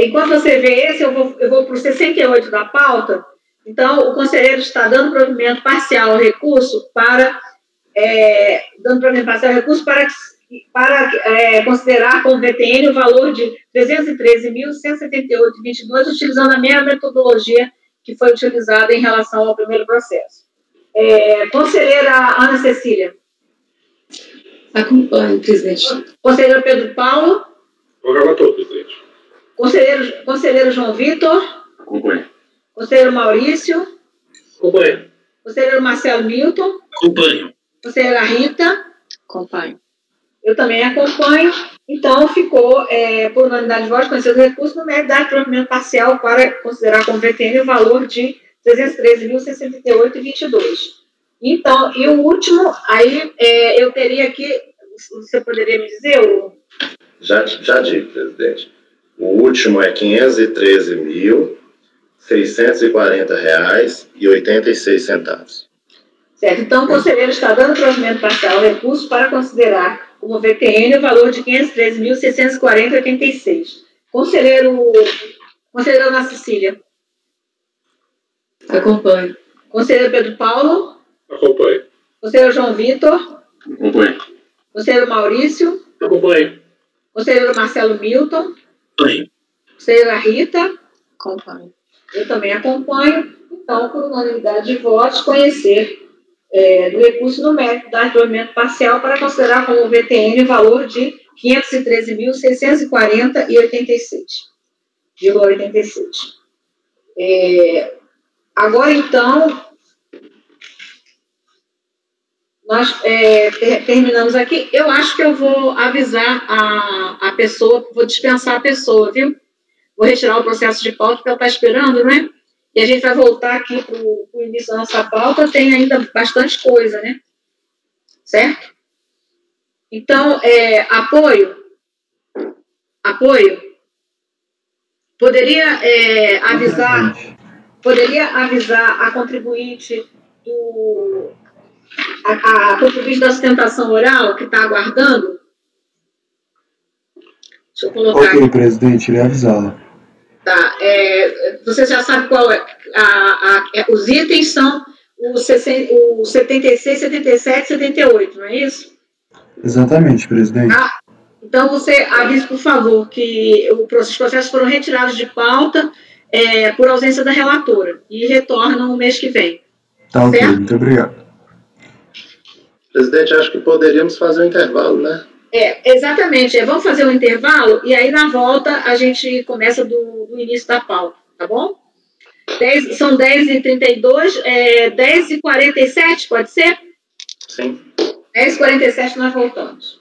enquanto você vê esse, eu vou para o 68 da pauta. Então, o conselheiro está dando provimento parcial ao recurso para considerar como VTN o valor de 313.178,22, utilizando a mesma metodologia que foi utilizada em relação ao primeiro processo. Conselheira Ana Cecília. Acompanho, presidente. Conselheiro Pedro Paulo. Relator, presidente. Conselheiro João Vitor. Acompanho. Conselheiro Maurício. Acompanho. Conselheiro Marcelo Milton. Acompanho. Conselheira Rita. Acompanho. Eu também acompanho. Então, ficou, por unanimidade de votos, conhecido o recurso numérico, dar provimento parcial para considerar como VTN o valor de 313.068,22. Então, e o último, aí eu teria aqui, você poderia me dizer? Já digo, presidente. O último é R$ 513.640,86. Certo. Então, o conselheiro está dando provimento parcial ao recurso para considerar como VTN o valor de R$ 513.640,86. Conselheira Ana Cecília. Acompanho. Conselheiro Pedro Paulo. Acompanho. Conselheiro João Vitor. Acompanho. Conselheiro Maurício. Acompanho. Conselheiro Marcelo Milton. Acompanho. Conselheira Rita. Acompanho. Eu também acompanho. Então, por unanimidade de votos, conhecer do recurso numérico dar provimento parcial para considerar como VTN o valor de R$ 513.640,86. Agora, então, nós terminamos aqui. Eu acho que eu vou avisar a pessoa, vou dispensar a pessoa, viu? Vou retirar o processo de pauta, porque ela está esperando, não é? E a gente vai voltar aqui para o início da nossa pauta, tem ainda bastante coisa, né? Certo? Então, apoio. Poderia avisar a contribuinte a contribuinte da sustentação oral, que está aguardando? Deixa eu colocar Ok, aqui. presidente, irei avisá-la. Tá, você já sabe qual é. Os itens são o 76, 77, 78, não é isso? Exatamente, presidente. Então, você avise, por favor, que os processos foram retirados de pauta por ausência da relatora e retornam no mês que vem. Tá ok, certo? muito obrigado. Presidente, acho que poderíamos fazer um intervalo, né? Exatamente. Vamos fazer um intervalo e aí na volta a gente começa do início da pauta, tá bom? São 10h32, 10h47, pode ser? Sim. 10h47 nós voltamos.